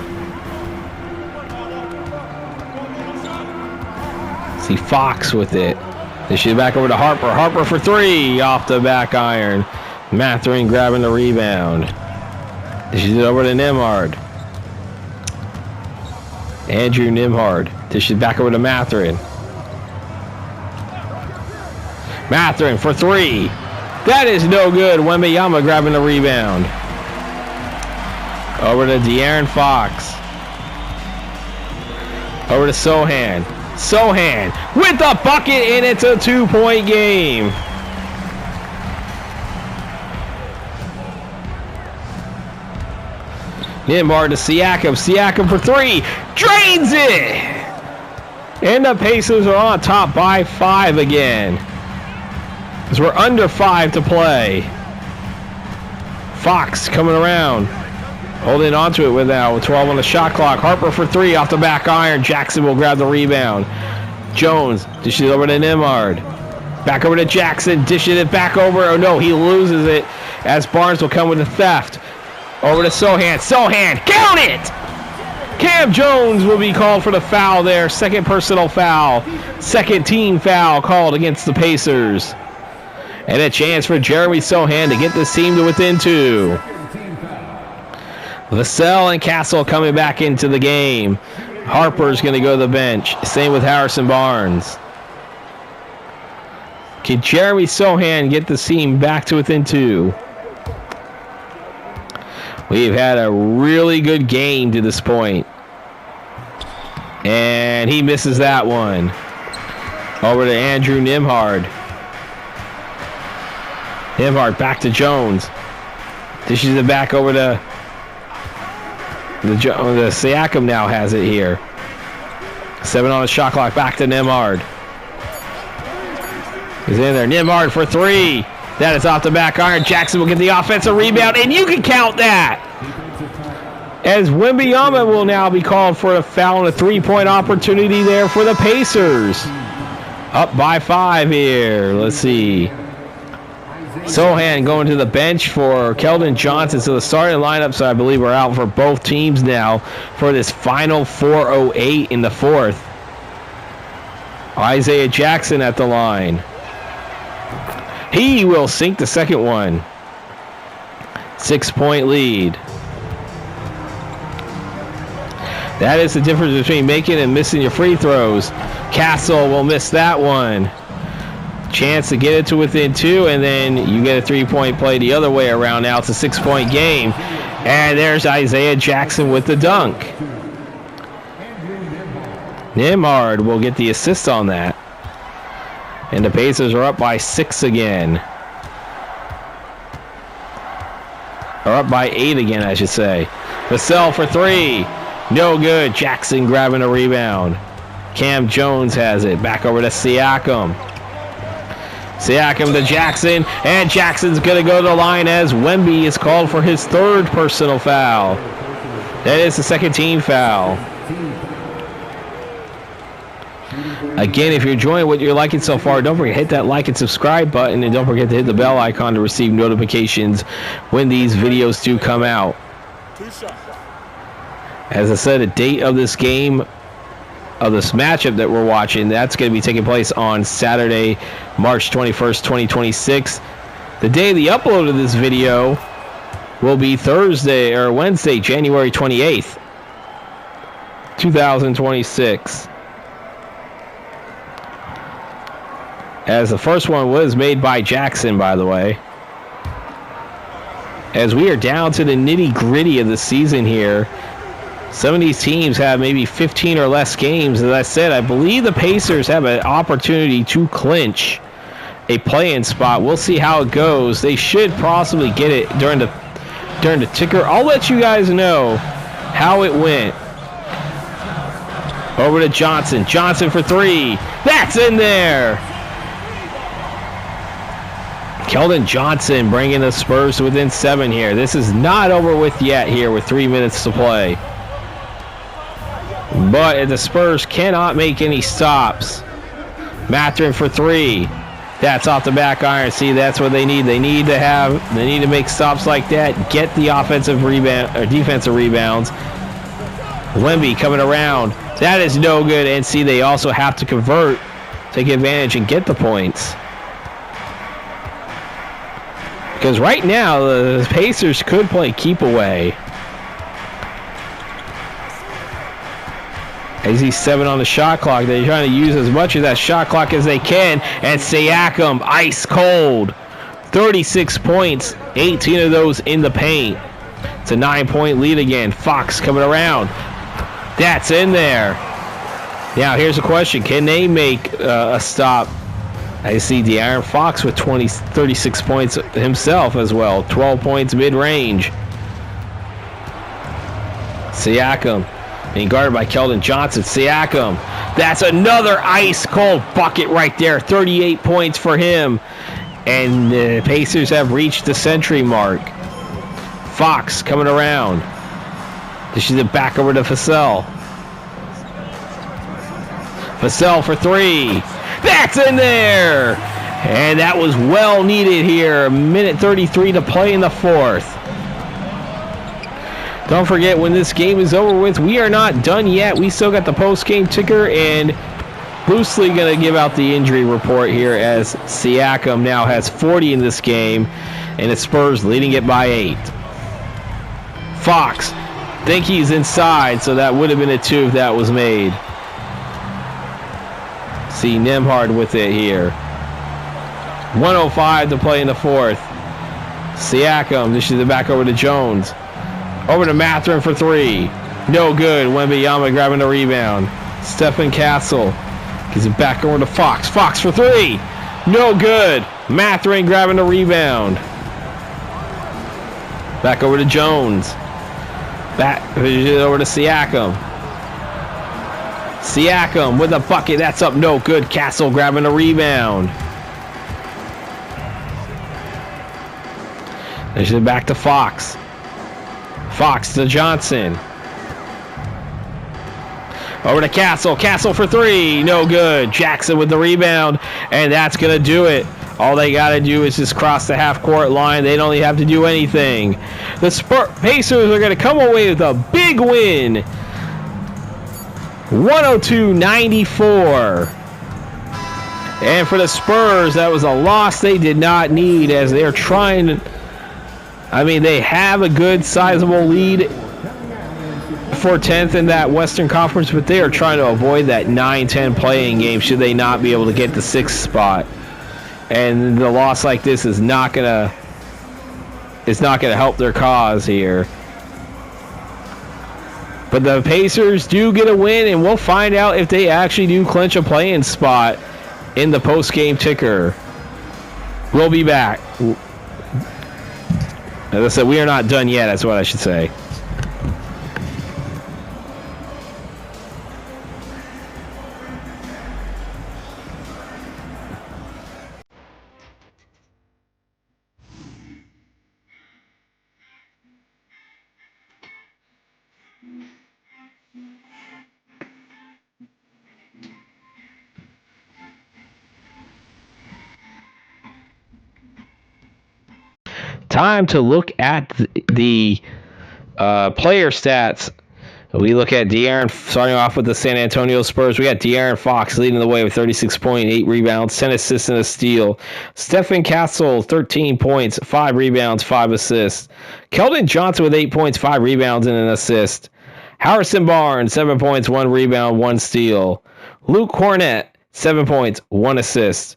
See Fox with it. They shoot back over to Harper. Harper for 3 off the back iron. Mathurin grabbing the rebound. They shoot it over to Nembhard. Andrew Nembhard. They shoot back over to Mathurin. Mathurin for 3. That is no good. Wembanyama grabbing the rebound. Over to De'Aaron Fox. Over to Sohan. Sohan with the bucket, and it's a 2-point game. Nembhard to Siakam. Siakam for 3. Drains it! And the Pacers are on top by 5 again. As we're under 5 to play. Fox coming around. Holding onto it with now 12 on the shot clock. Harper for 3 off the back iron. Jackson will grab the rebound. Jones dishes it over to Nembhard. Back over to Jackson. Dishing it back over. Oh no, he loses it as Barnes will come with the theft. Over to Sohan. Sohan, count it! Cam Jones will be called for the foul there. Second personal foul. Second team foul called against the Pacers. And a chance for Jeremy Sohan to get this team to within 2. Vassell and Castle coming back into the game. Harper's going to go to the bench. Same with Harrison Barnes. Can Jeremy Sohan get the team back to within 2? We've had a really good game to this point. And he misses that one. Over to Andrew Nembhard. Nembhard back to Jones. Dishes it back over to the Siakam now has it here. 7 on the shot clock. Back to Nembhard. He's in there. Nembhard for 3. That is off the back iron. Jackson will get the offensive rebound, and you can count that. As Wembanyama will now be called for a foul and a 3-point opportunity there for the Pacers. Up by 5 here. Let's see. Sohan going to the bench for Keldon Johnson. So the starting lineups, I believe, are out for both teams now for this final 4:08 in the fourth. Isaiah Jackson at the line. He will sink the second one. 6-point lead. That is the difference between making and missing your free throws. Castle will miss that one. Chance to get it to within 2, and then you get a 3-point play the other way around. Now it's a 6-point game. And there's Isaiah Jackson with the dunk. Nembhard will get the assist on that. And the Pacers are up by 6 again. Or up by 8 again, I should say. Vassell for 3. No good. Jackson grabbing a rebound. Cam Jones has it. Back over to Siakam. Siakam to Jackson. And Jackson's going to go to the line as Wemby is called for his 3rd personal foul. That is the second team foul. Again, if you're enjoying what you're liking so far, don't forget to hit that like and subscribe button, and don't forget to hit the bell icon to receive notifications when these videos do come out. As I said, the date of this game, of this matchup that we're watching, that's going to be taking place on Saturday, March 21st, 2026. The day of the upload of this video will be Thursday or Wednesday, January 28th, 2026. As the first one was made by Jackson, by the way. As we are down to the nitty-gritty of the season here. Some of these teams have maybe 15 or less games. As I said, I believe the Pacers have an opportunity to clinch a play-in spot. We'll see how it goes. They should possibly get it during the ticker. I'll let you guys know how it went. Over to Johnson. Johnson for three. That's in there. Keldon Johnson bringing the Spurs to within 7 here. This is not over with yet here with 3 minutes to play. But the Spurs cannot make any stops. Mathurin for three. That's off the back iron. See, that's what they need. They need to make stops like that. Get the offensive rebound or defensive rebounds. Wemby coming around. That is no good. And see, they also have to convert, take advantage, and get the points. Because right now, the Pacers could play keep away. AZ7 on the shot clock. They're trying to use as much of that shot clock as they can. And Siakam, ice cold. 36 points, 18 of those in the paint. It's a 9-point lead again. Fox coming around. That's in there. Now, here's a question. Can they make a stop? I see De'Aaron Fox with 36 points himself as well. 12 points mid-range. Siakam. Being guarded by Keldon Johnson. Siakam. That's another ice-cold bucket right there. 38 points for him. And the Pacers have reached the century mark. Fox coming around. This is it back over to Vassell. Vassell for three. That's in there. And that was well needed here. 1:33 to play in the fourth. Don't forget, when this game is over with, we are not done yet. We still got the post-game ticker, and loosely going to give out the injury report here as Siakam now has 40 in this game, and the Spurs leading it by 8. Fox, think he's inside, so that would have been a 2 if that was made. See Nembhard with it here. 1:05 to play in the fourth. Siakam dishes it back over to Jones. Over to Mathurin for three. No good. Wembanyama grabbing the rebound. Stephen Castle gives it back over to Fox. Fox for three. No good. Mathurin grabbing the rebound. Back over to Jones. Back over to Siakam. Siakam with a bucket. That's up. No good. Castle grabbing the rebound. Dishes it back to Fox. Fox to Johnson. Over to Castle. Castle for three. No good. Jackson with the rebound. And that's going to do it. All they got to do is just cross the half-court line. They don't even have to do anything. The Pacers are going to come away with a big win. 102-94. And for the Spurs, that was a loss they did not need as they're trying to... I mean, they have a good, sizable lead for 10th in that Western Conference, but they are trying to avoid that 9-10 playing game should they not be able to get the 6th spot. And the loss like this is not gonna help their cause here. But the Pacers do get a win, and we'll find out if they actually do clinch a play-in spot in the post-game ticker. We'll be back. As I said, we are not done yet, that's what I should say. Time to look at the player stats. We look at De'Aaron, starting off with the San Antonio Spurs. We got De'Aaron Fox leading the way with 36.8 rebounds, 10 assists and a steal. Stephen Castle, 13 points, 5 rebounds, 5 assists. Keldon Johnson with 8 points, 5 rebounds and an assist. Harrison Barnes, 7 points, 1 rebound, 1 steal. Luke Cornett, 7 points, 1 assist.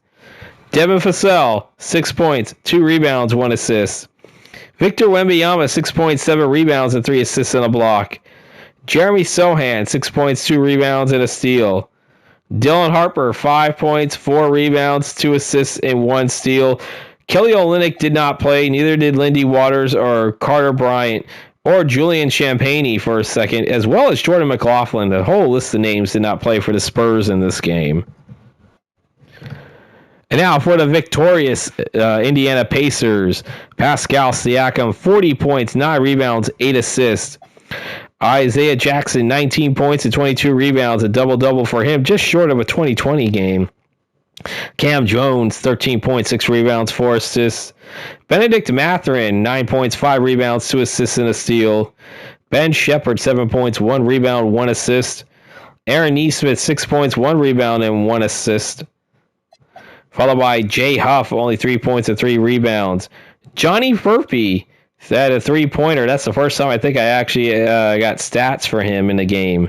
Devin Vassell, 6 points, 2 rebounds, 1 assist. Victor Wembanyama, 6 points, 7 rebounds, and 3 assists and a block. Jeremy Sohan, 6 points, 2 rebounds, and a steal. Dylan Harper, 5 points, 4 rebounds, 2 assists, and 1 steal. Kelly Olynyk did not play, neither did Lindy Waters or Carter Bryant or Julian Champagnie for a second, as well as Jordan McLaughlin. The whole list of names did not play for the Spurs in this game. And now for the victorious Indiana Pacers, Pascal Siakam, 40 points, 9 rebounds, 8 assists. Isaiah Jackson, 19 points and 22 rebounds, a double-double for him, just short of a 2020 game. Cam Jones, 13 points, 6 rebounds, 4 assists. Benedict Mathurin, 9 points, 5 rebounds, 2 assists, and a steal. Ben Shepherd, 7 points, 1 rebound, 1 assist. Aaron Nesmith, 6 points, 1 rebound, and 1 assist. Followed by Jay Huff, only 3 points and 3 rebounds. Johnny Furphy had a 3-pointer. That's the first time I think I actually got stats for him in the game.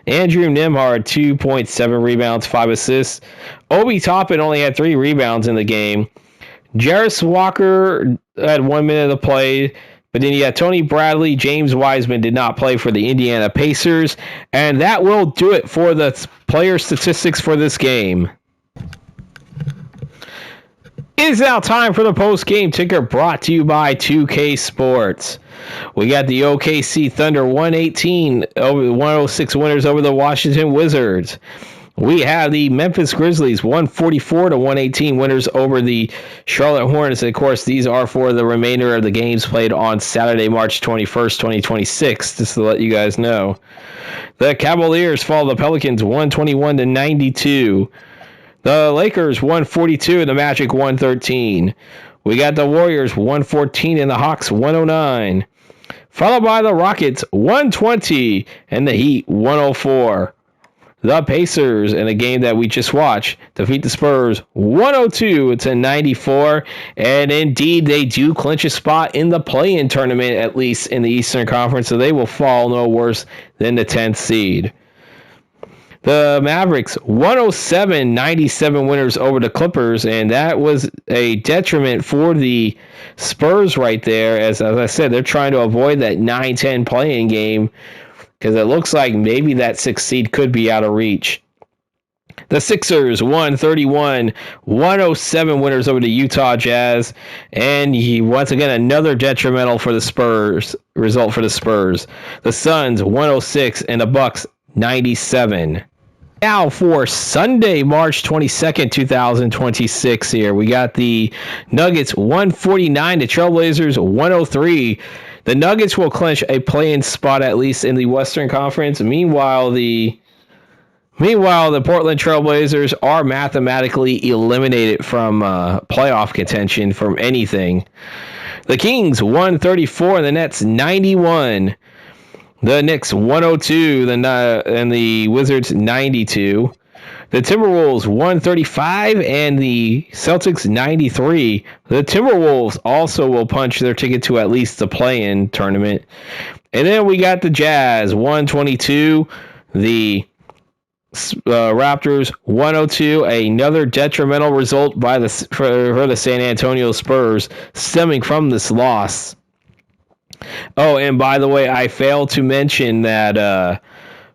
Andrew Nembhard, 2 points, 7 rebounds, 5 assists. Obi Toppin only had 3 rebounds in the game. Jarris Walker had 1 minute of play. But then you got Tony Bradley, James Wiseman did not play for the Indiana Pacers. And that will do it for the player statistics for this game. It is now time for the post-game ticker brought to you by 2K Sports. We got the OKC Thunder 118 over 106 winners over the Washington Wizards. We have the Memphis Grizzlies 144 to 118 winners over the Charlotte Hornets. Of course, these are for the remainder of the games played on Saturday, March 21st, 2026, just to let you guys know. The Cavaliers fall the Pelicans 121 to 92. The Lakers 142 and the Magic 113. We got the Warriors 114 and the Hawks 109. Followed by the Rockets 120 and the Heat 104. The Pacers, in a game that we just watched, defeat the Spurs 102 to 94. And indeed, they do clinch a spot in the play-in tournament, at least in the Eastern Conference, so they will fall no worse than the 10th seed. The Mavericks, 107-97 winners over the Clippers, and that was a detriment for the Spurs right there. As I said, they're trying to avoid that 9-10 play-in game because it looks like maybe that 6th seed could be out of reach. The Sixers, 131-107 winners over the Utah Jazz, and once again, another detrimental for the Spurs, result for the Spurs. The Suns, 106, and the Bucks, 97. Now for Sunday, March 22nd, 2026 here. We got the Nuggets 149, the Trailblazers 103. The Nuggets will clinch a play-in spot at least in the Western Conference. Meanwhile, the Portland Trailblazers are mathematically eliminated from playoff contention from anything. The Kings 134 and the Nets 91. The Knicks 102 and the Wizards 92. The Timberwolves 135 and the Celtics 93. The Timberwolves also will punch their ticket to at least the play-in tournament. And then we got the Jazz 122. The Raptors 102. Another detrimental result by for the San Antonio Spurs stemming from this loss. Oh, and by the way, I failed to mention that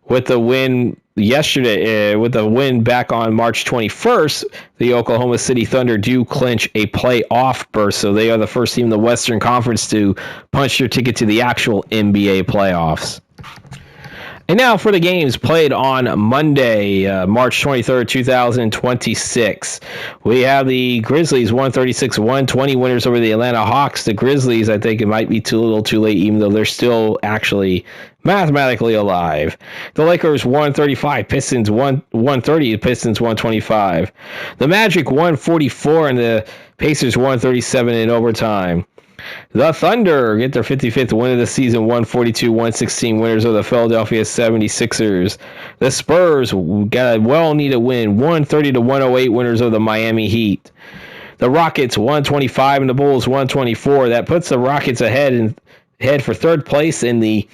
with the win yesterday, with the win back on March 21st, the Oklahoma City Thunder do clinch a playoff berth, so they are the first team in the Western Conference to punch their ticket to the actual NBA playoffs. And now for the games played on Monday, March 23rd, 2026. We have the Grizzlies 136-120 winners over the Atlanta Hawks. The Grizzlies, I think it might be a little too late, even though they're still actually mathematically alive. The Lakers 135, Pistons 130, Pistons 125. The Magic 144 and the Pacers 137 in overtime. The Thunder get their 55th win of the season, 142-116 winners of the Philadelphia 76ers. The Spurs got a well-needed win, 130-108 winners of the Miami Heat. The Rockets 125 and the Bulls 124. That puts the Rockets ahead for third place in the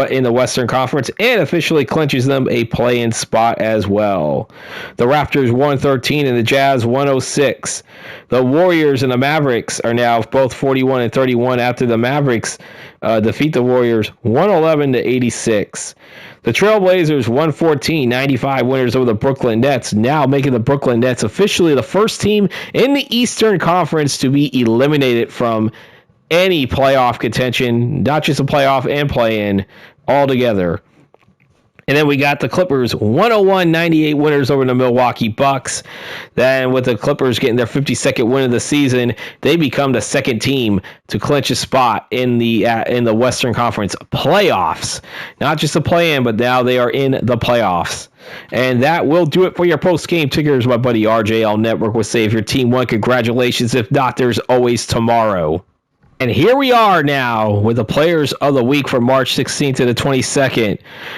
in the Western Conference and officially clinches them a play-in spot as well. The Raptors 113 and the Jazz 106. The Warriors and the Mavericks are now both 41 and 31 after the Mavericks defeat the Warriors 111 to 86. The Trailblazers 114-95 winners over the Brooklyn Nets, now making the Brooklyn Nets officially the first team in the Eastern Conference to be eliminated from any playoff contention, not just a playoff and play-in, all together. And then we got the Clippers 101-98 winners over the Milwaukee Bucks. Then with the Clippers getting their 52nd win of the season, they become the second team to clinch a spot in the Western Conference playoffs. Not just a play-in, but now they are in the playoffs. And that will do it for your post-game tickers. My buddy RJL Network will say if your team won, congratulations. If not, there's always tomorrow. And here we are now with the Players of the Week from March 16th to the 22nd.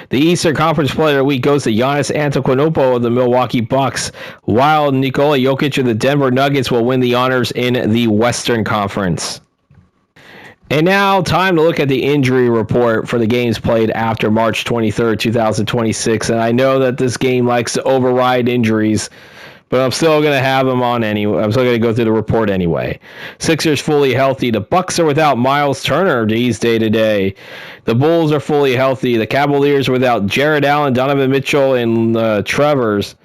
The Eastern Conference Player of the Week goes to Giannis Antetokounmpo of the Milwaukee Bucks, while Nikola Jokic of the Denver Nuggets will win the honors in the Western Conference. And now, time to look at the injury report for the games played after March 23rd, 2026. And I know that this game likes to override injuries, but I'm still going to have them on anyway. I'm still going to go through the report anyway. Sixers fully healthy. The Bucks are without Miles Turner. He's day to day. The Bulls are fully healthy. The Cavaliers are without Jared Allen, Donovan Mitchell, and Trevors.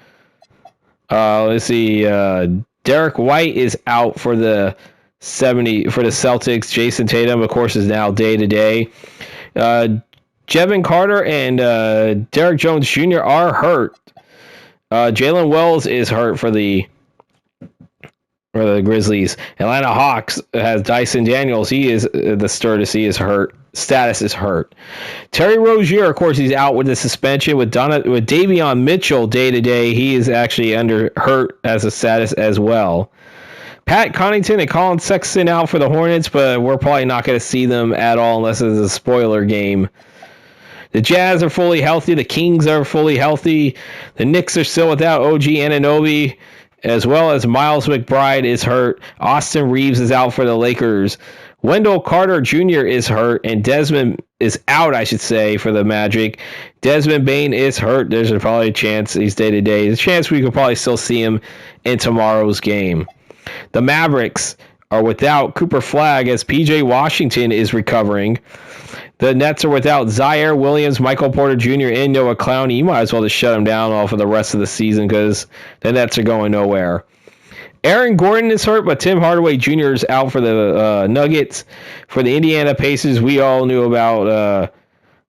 Let's see. Derek White is out for the Celtics. Jason Tatum, of course, is now day to day. Jevin Carter and Derek Jones Jr. are hurt. Jalen Wells is hurt for the Grizzlies. Atlanta Hawks has Dyson Daniels. He is the Sturgis. Is hurt. Status is hurt. Terry Rozier, of course, he's out with the suspension. With Davion Mitchell day to day, he is actually hurt as a status as well. Pat Connaughton and Colin Sexton out for the Hornets, but we're probably not going to see them at all unless it's a spoiler game. The Jazz are fully healthy. The Kings are fully healthy. The Knicks are still without OG Anunoby, as well as Miles McBride is hurt. Austin Reeves is out for the Lakers. Wendell Carter Jr. is hurt, and Desmond is out, I should say, for the Magic. Desmond Bane is hurt. There's probably a chance he's day-to-day. There's a chance we could probably still see him in tomorrow's game. The Mavericks are without Cooper Flagg as P.J. Washington is recovering. The Nets are without Zaire Williams, Michael Porter Jr., and Noah Clowney. You might as well just shut them down all for the rest of the season because the Nets are going nowhere. Aaron Gordon is hurt, but Tim Hardaway Jr. is out for the Nuggets. For the Indiana Pacers, we all knew about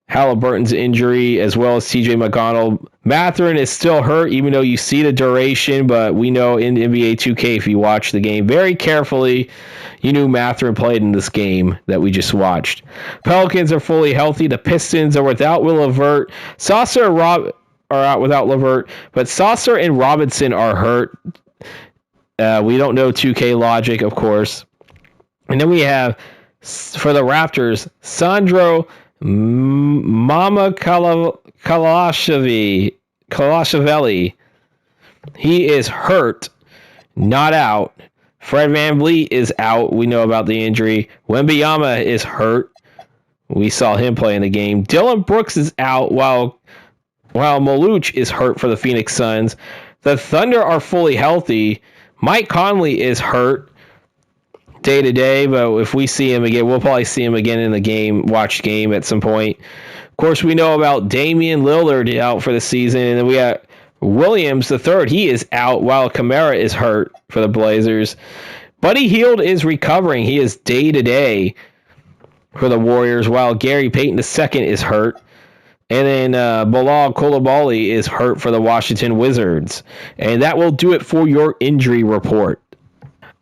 Halliburton's injury as well as TJ McConnell. Mathurin is still hurt, even though you see the duration, but we know in NBA2K, if you watch the game very carefully, you knew Mathurin played in this game that we just watched. Pelicans are fully healthy. The Pistons are without Will Levert. Saucer are out without Levert, but Saucer and Robinson are hurt. We don't know 2K logic, of course. And then we have, for the Raptors, Sandro Mama Kalashavelli. He is hurt, not out. Fred VanVleet is out. We know about the injury. Wembanyama is hurt. We saw him play in the game. Dylan Brooks is out while Maluch is hurt for the Phoenix Suns. The Thunder are fully healthy. Mike Conley is hurt day to day, but if we see him again, we'll probably see him again in the game, watch game at some point. Of course, we know about Damian Lillard out for the season, and then we got Williams III. He is out while Kamara is hurt for the Blazers. Buddy Hield is recovering. He is day to day for the Warriors, while Gary Payton II is hurt. And then Bilal Coulibaly is hurt for the Washington Wizards. And that will do it for your injury report.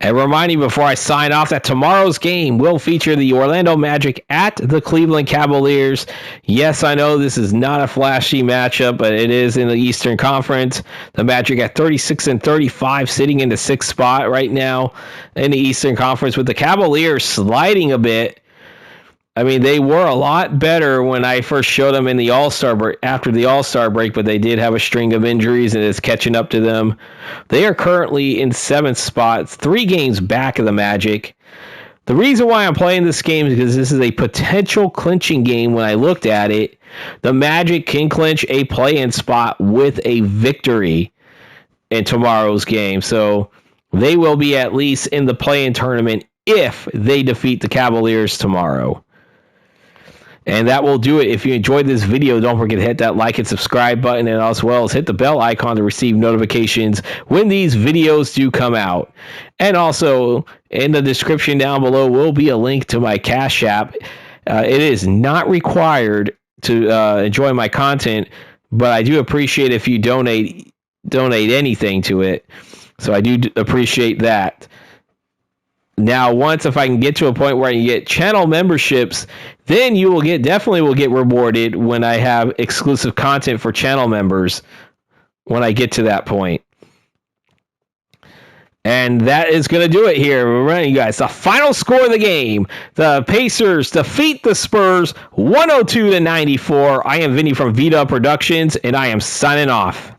And remind you before I sign off that tomorrow's game will feature the Orlando Magic at the Cleveland Cavaliers. Yes, I know this is not a flashy matchup, but it is in the Eastern Conference. The Magic at 36-35, sitting in the 6th spot right now in the Eastern Conference, with the Cavaliers sliding a bit. I mean, they were a lot better when I first showed them in the All-Star break, after the All-Star break, but they did have a string of injuries, and it's catching up to them. They are currently in 7th spot, 3 games back of the Magic. The reason why I'm playing this game is because this is a potential clinching game. When I looked at it, the Magic can clinch a play-in spot with a victory in tomorrow's game. So they will be at least in the play-in tournament if they defeat the Cavaliers tomorrow. And that will do it. If you enjoyed this video, don't forget to hit that like and subscribe button, and as well as hit the bell icon to receive notifications when these videos do come out. And also, in the description down below will be a link to my Cash App. It is not required to enjoy my content, but I do appreciate if you donate anything to it. So I do appreciate that. Now, if I can get to a point where I can get channel memberships, then you will definitely will get rewarded when I have exclusive content for channel members when I get to that point. And that is going to do it here. We're running, you guys. The final score of the game. The Pacers defeat the Spurs 102-94. I am Vinny from Vita Productions, and I am signing off.